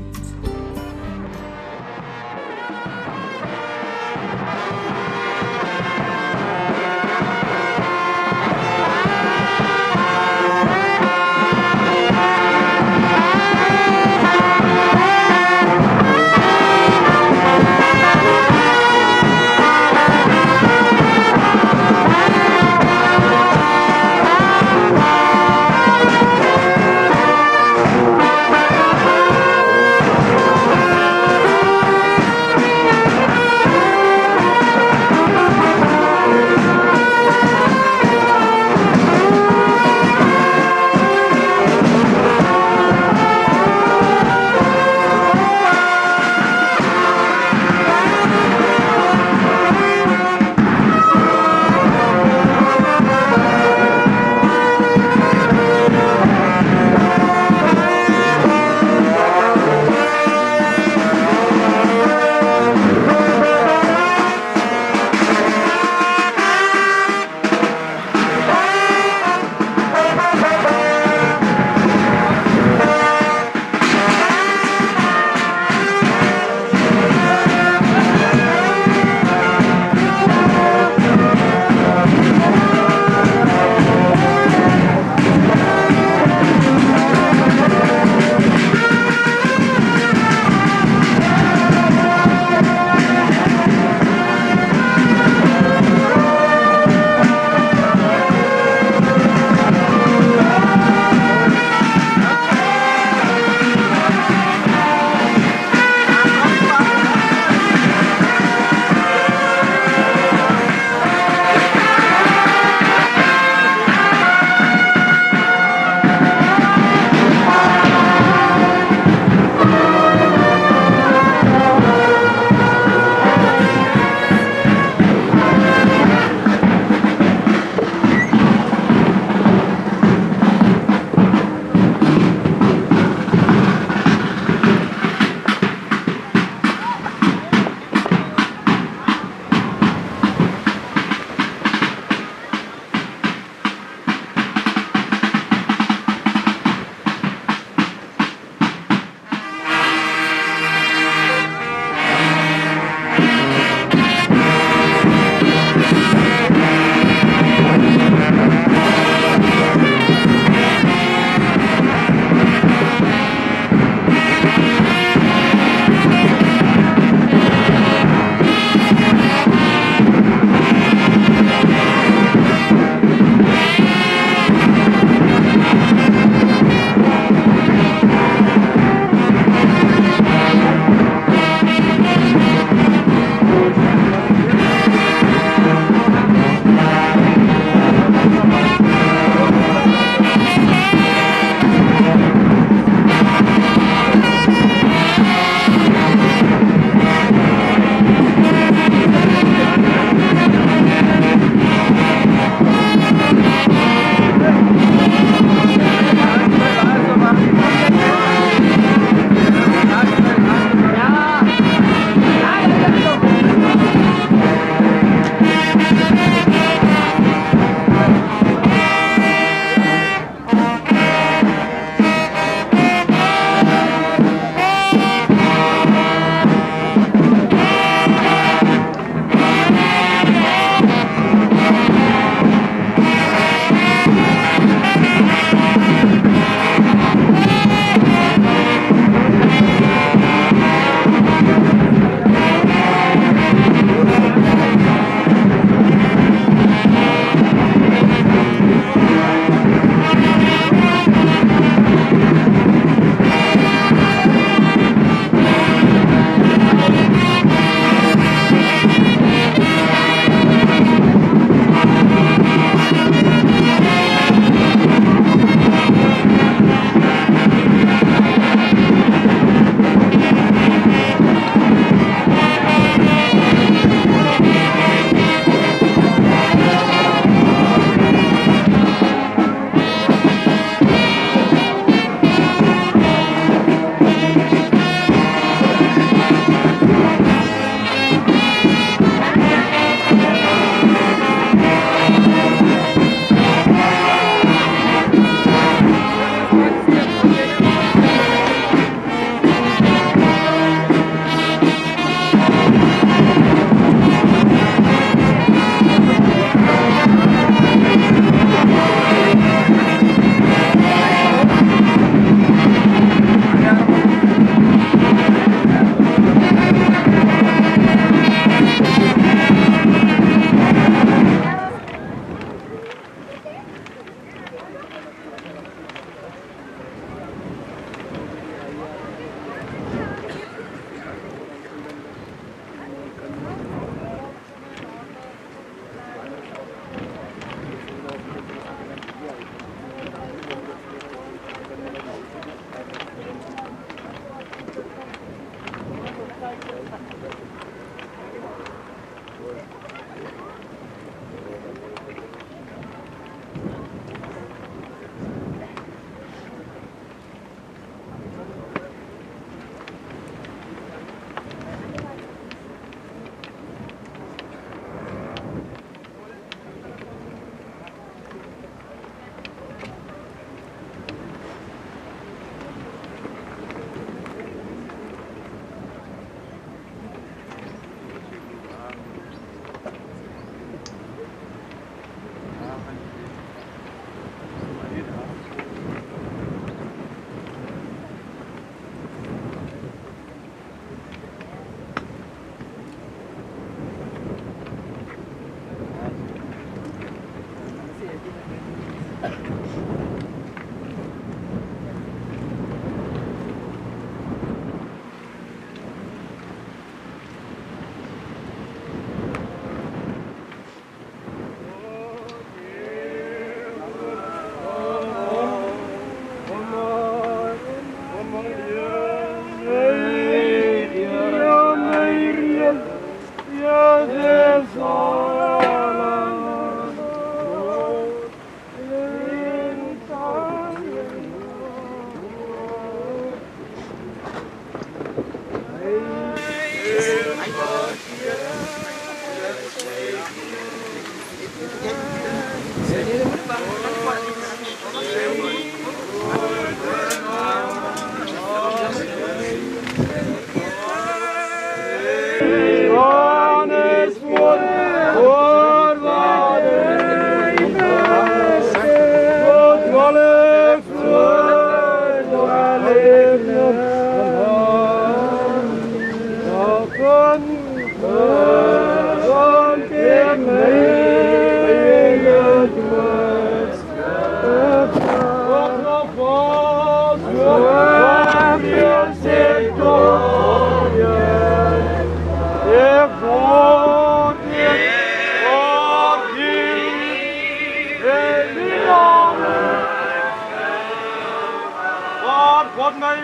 my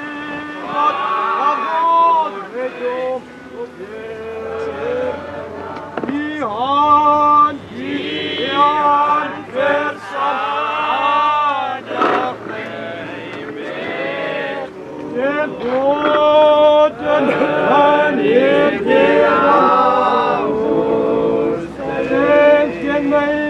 God, God, Retum, Ihan versada den Boden an ihr Haus, gegen mein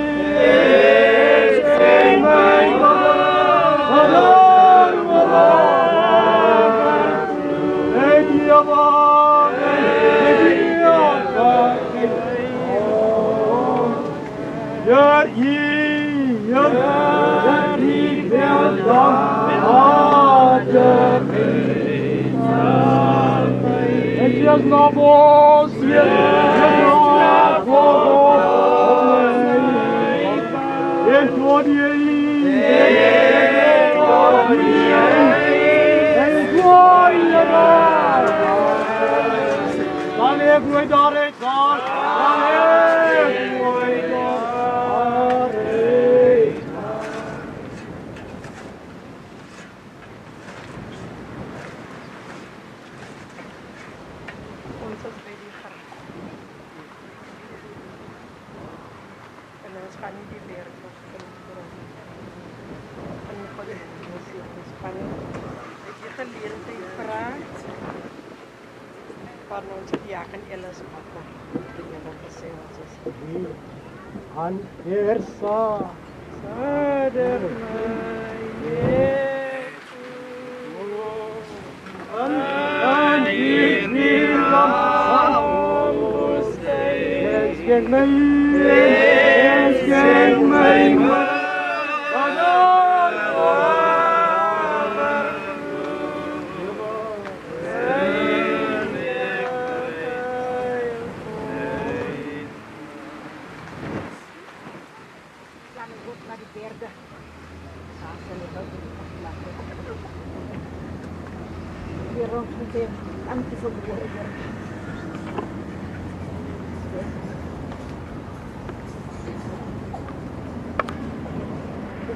Yes, no boss, yes, no An Ersa, Sader an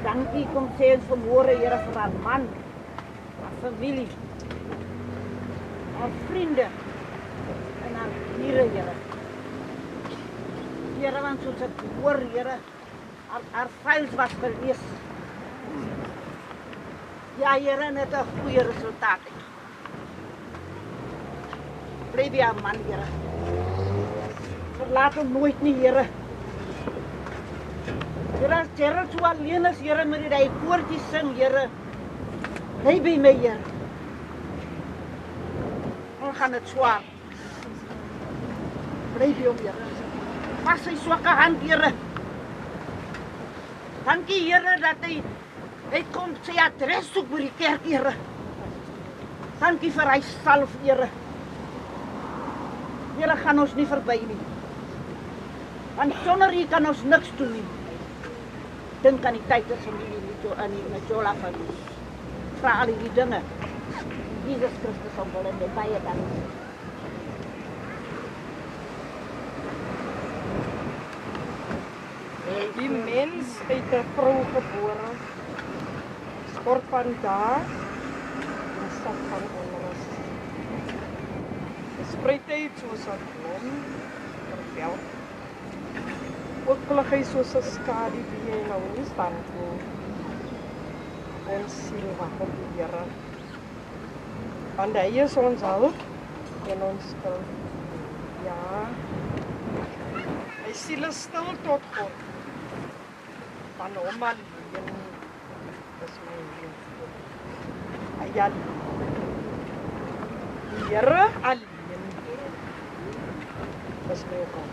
Dankie kom sê ons vanmôre, Here, vir haar man, haar familie, haar vriende en haar diere, Here. Here, want soos ek hoor, Here, haar files was gelees. Ja, Here, en het 'n goeie resultaat. Bly by haar man, Here. Verlaat hom nooit nie, Here. Here, as Gerald so alleen is, Here, moet hy koortjies sing, Here. Bly by my, Here. Ons gaan dit swaar. Bly by hom, Here. Pas sy swakke hand, Here. Dankie, Here, dat hy kom sy adres soek by die kerk, Here. Dankie vir hy salf, Here. Here, gaan ons nie verby nie. Want sonder U kan ons niks doen nie. Dink aan die tyd as familie in die Majola familie. Vra al die dinge. Jesus Christus omwille en baie dank. Die mens uit 'n vrou gebore, sport van daar, en stap van onrus. Spreidheid soos 'n blom, vervel. Ook hy soos 'n skadu wie hy nou nie staan nie. Ons siel wag op die Here. Want hy is ons hulp en ons skuld. Ja, hy siel is stil tot God. Van hom alleen is my leven. Hy alleen. Die Here alleen is my God.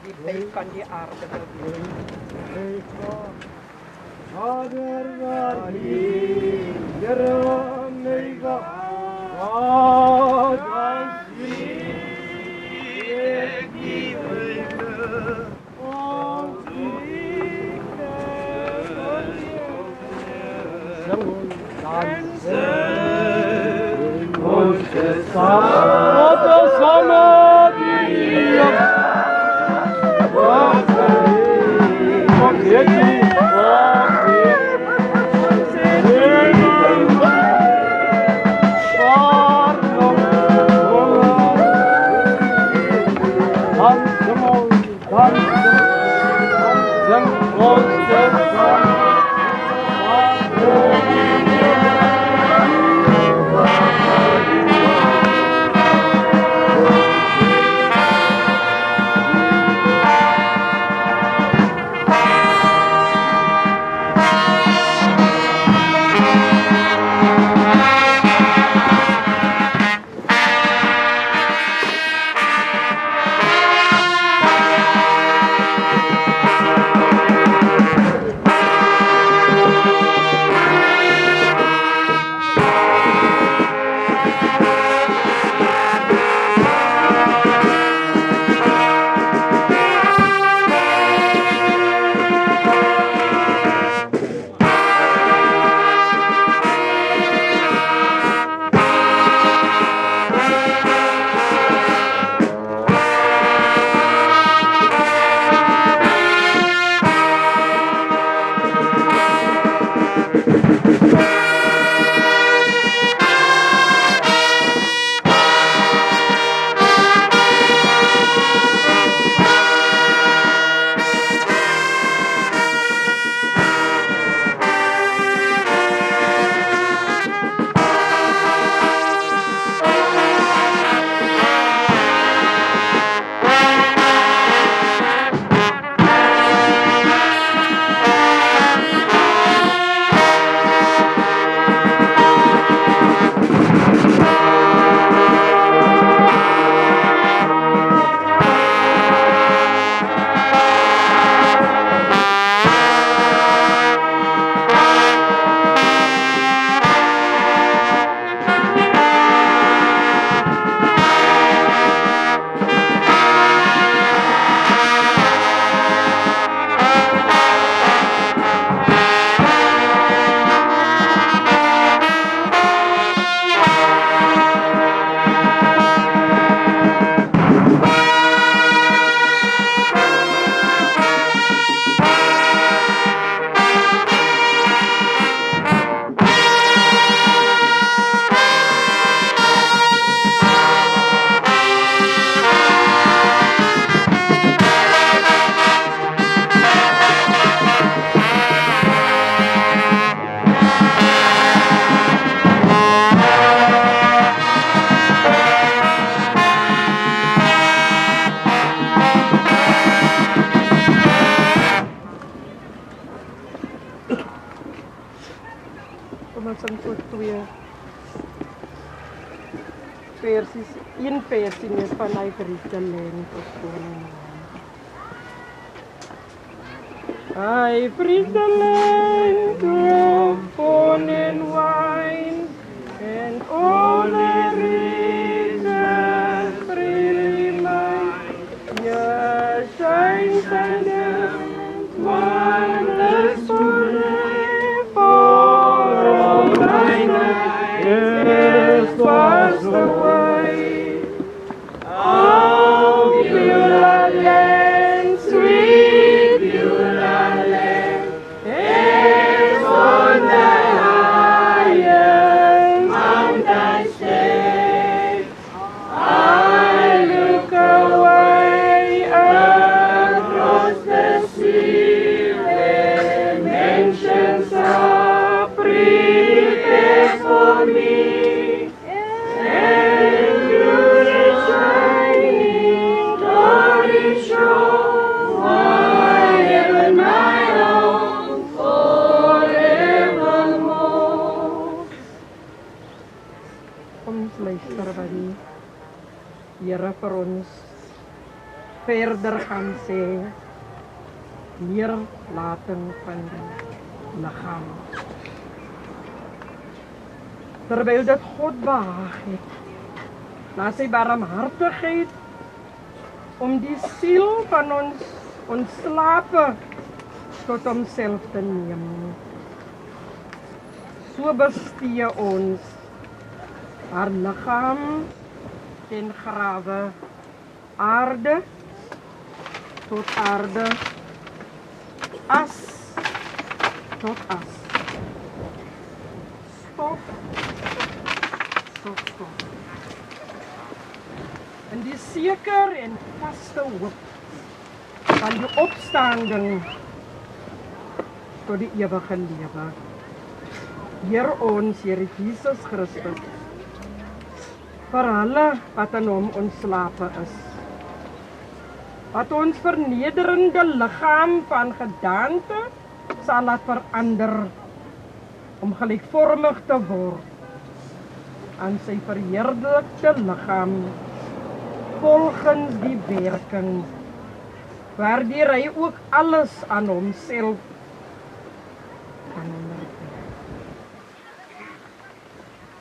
Die buik van die aarde beweeg. Vader, waar die Here my wat as ek die wyne ons zing ons, dan ons saam. Wat ons samen die kom hier toe. Een versie net van my Friedeland verskoning. I Friedeland of corn and wine and all the reasons freely mine. Your shines and wonders forever all my night is passed away. Oh, Beulah land, sweet Beulah land, is on the highest mountain shade. I look away across the sea, where mansions are prepared for me. Here vir ons verder gaan sê neerlating van die liggaam. Terwyl dit God behaag het, na sy barmhartigheid om die siel van ons ontslape tot homself te neem. so bestee ons haar liggaam ten grawe, aarde tot aarde, as tot as, stof tot stof. In die seker en vaste hoop van die opstanding tot die ewige lewe. Heer ons, Here Jesus Christus, vir hulle wat in hom ontslape is, wat ons vernederende liggaam van gedaante sal laat verander, om gelykvormig te word aan sy verheerlikte liggaam, volgens die werking, waardeur hy ook alles aan homself kan onderwerp.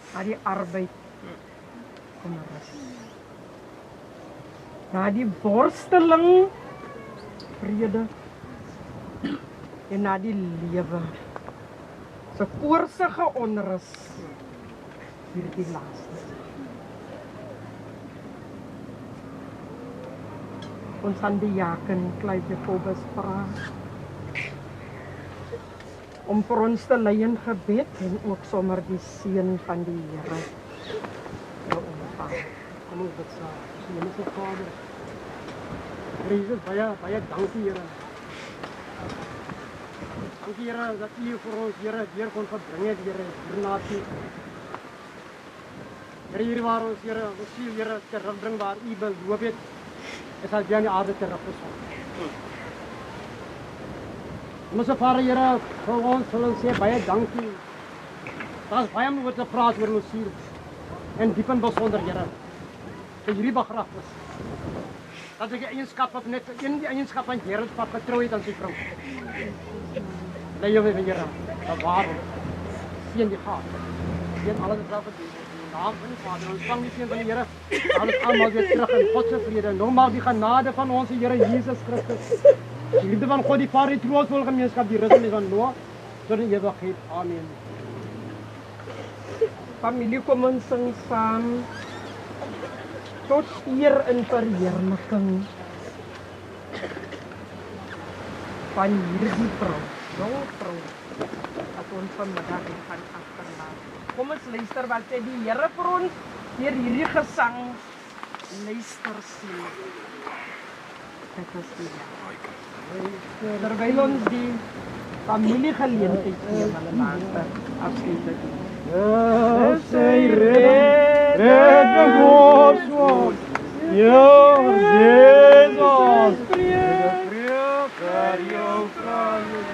Na die arbeid kom rus. Na die worsteling vrede en na die lewe se koorsige onrus hierdie laaste. Ons gaan die diaken Clive Jacobus vra om vir ons te lei in gebed en ook sommer die seën van die Here te ontvang. Kom ons bid saam. Hemelse Vader, Jesus, baie dankie Here. Dankie Here dat U vir ons Here weer kon verbring het, Here, hierna toe. Here, hier waar ons Here, ons siel Here terugbring waar U beloof het, is al aan die aarde teruggesom. Hemelse Vader, Here, vir ons wil ons sê baie dankie. Daar's baie om oor te praat oor ons siel. En diep in besonder, Here, dat hierdie begrafnis, dat ek die eienskap op net een die eienskap van Gerard wat getrou het aan sy vrou. Lei jou weer, Here, bewaar ons, seën die gaaf, seën alles wat vir die naam van die Vader, ons vang die seën van die Here, alles allemaal weer terug in God se vrede, nogmaals die genade van ons Here Jesus Christus, die liefde van God die Vader, die troostvolle gemeenskap, die rus van Noah, tot in ewigheid. Amen. Familie, kom ons sing saam, tot eer en verheerliking van hierdie vrou, jong vrou, wat ons vanmiddag hier gaan agterlaat. Kom ons luister wat sê die Here vir ons deur hierdie gesang. Luister sien. Dit is die terwyl ons die familie geleentheid gee om hulle laaste afskeid te doen. Sy redding ons word, Heer Jesus, vrede vir jou familie.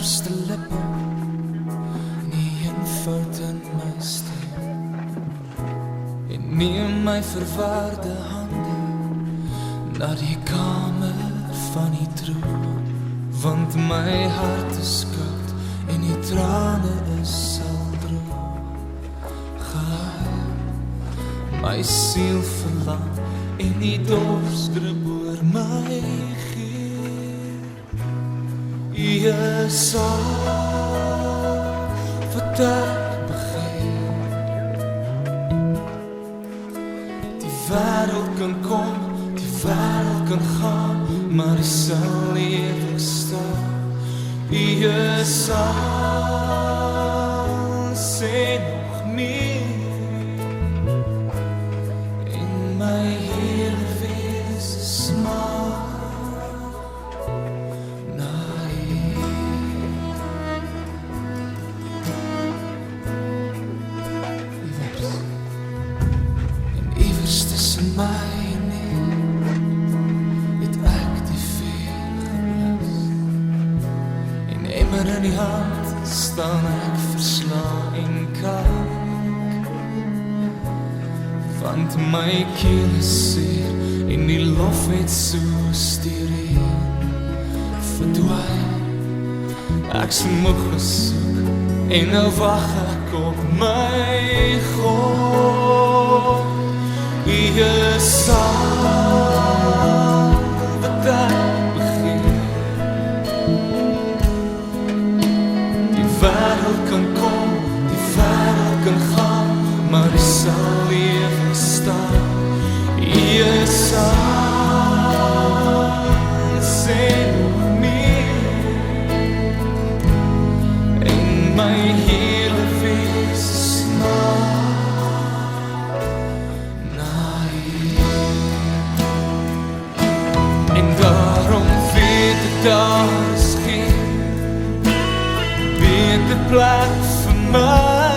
skerpste lippe, nie een fout in my stem. En neem my verwarde hande na die kamer van die troon, want my hart is koud en die trane is al droog. Gehuil, my siel verlang en die dors drup oor my geur. Jesaal, wat ek begeer. Die wêreld kan kom, die wêreld kan gaan, maar hy sal ewig staan. Jesaal, sê nog meer. En my hele wese smaak na iewers tussen my en het ek die vuur geblus. En emmer in die hand staan ek verslaan en kalk, want my keel is seer en die lof het soos die reën verdwyn. Ek se moeg gesoek en nou wag ek op my God. Jesaal, wat ek begeer. Die wêreld kan kom, die wêreld kan gaan, maar hy sal ewig staan. Jesaal, sê nog meer. En my hele wese smaak na en daarom weet ek daar is geen beter plek vir my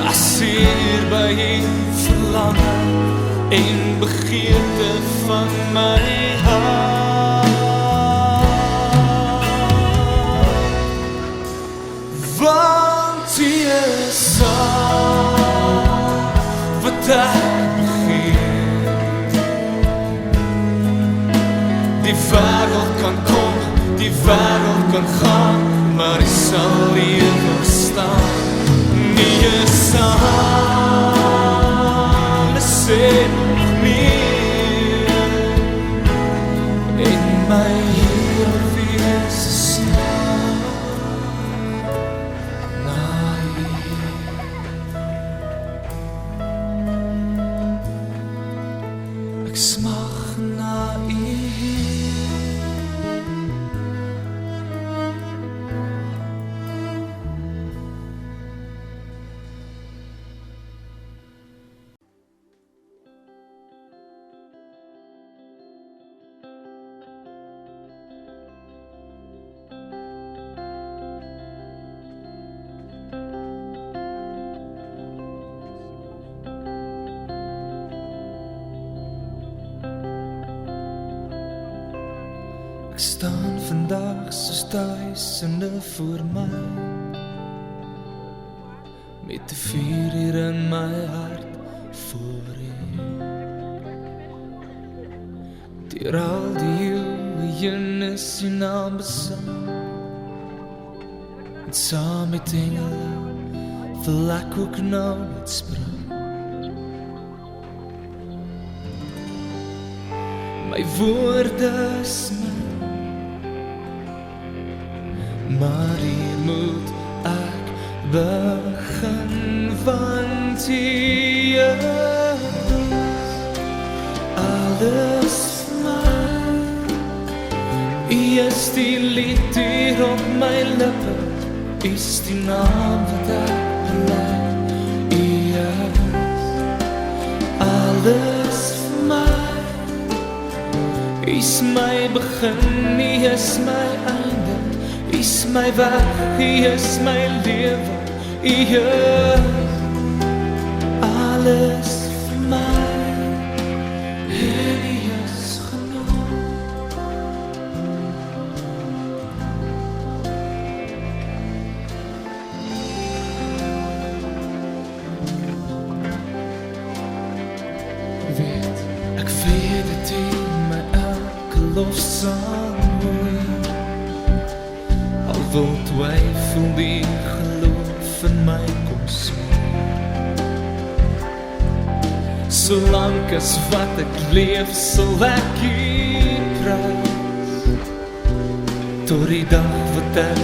as hier by die verlange en begeerte van my hart. Want Jesaal, wat ek begeer. Die wêreld kan kom, die wêreld kan gaan, maar hy sal ewig staan. Jesaal, sê nog meer. En my hele wese smaak na ek smag na U. Ek staan vandag soos duisende voor my, met 'n vuur hier in my hart voor U. Deur al die eeuwe heen is U naam besang, en saam met engele wil ek ook nou net spring. My woorde is maar hier moet ek begin, want U is alles vir my. U is die lied hier op my lippe, U is die naam wat ek bely. U is alles vir my. U is my begin, U is my einde. U is my weg, U is my lewe. U is alles vir my. En U is genoeg. dat U my elke lofsang hoor. Al wil twyfel die geloof in my kom smeer. Solank as wat ek leef, sal ek U prys, tot die dag wat ek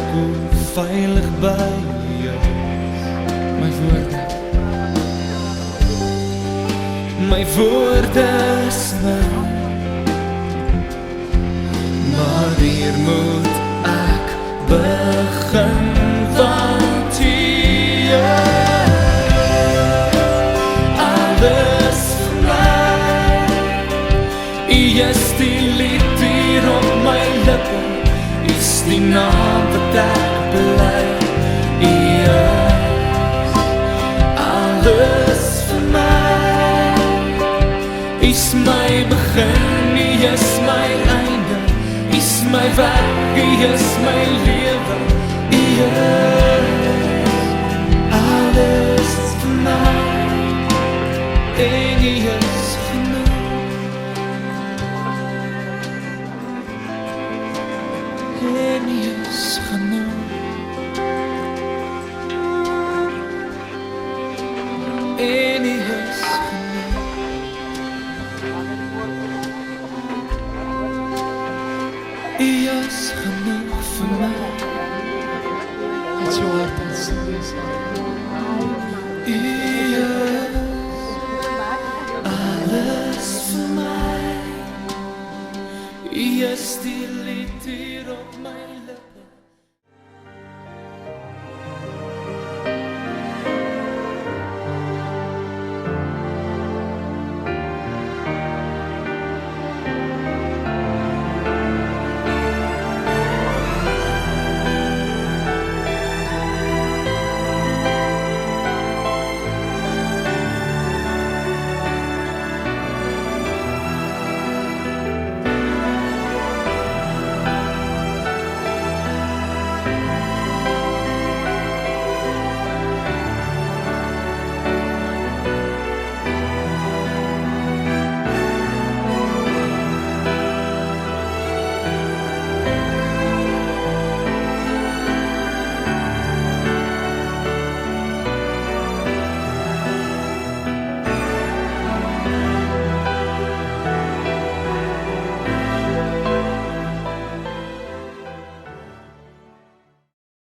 veilig by jou is. My woorde is nou, maar hier moet ek begin, want U alles vir my. U is die lied hier op my lippe, U is die naam wat ek bely. U is alles vir my. U is my begin, U is my einde, U is my werk, U is my lewe. U is alles vir my, en U is genoeg, en U is genoeg, en U is genoeg. U is genoeg vir my. Met jou hart en sing U is alles vir my. U is die lied hier op my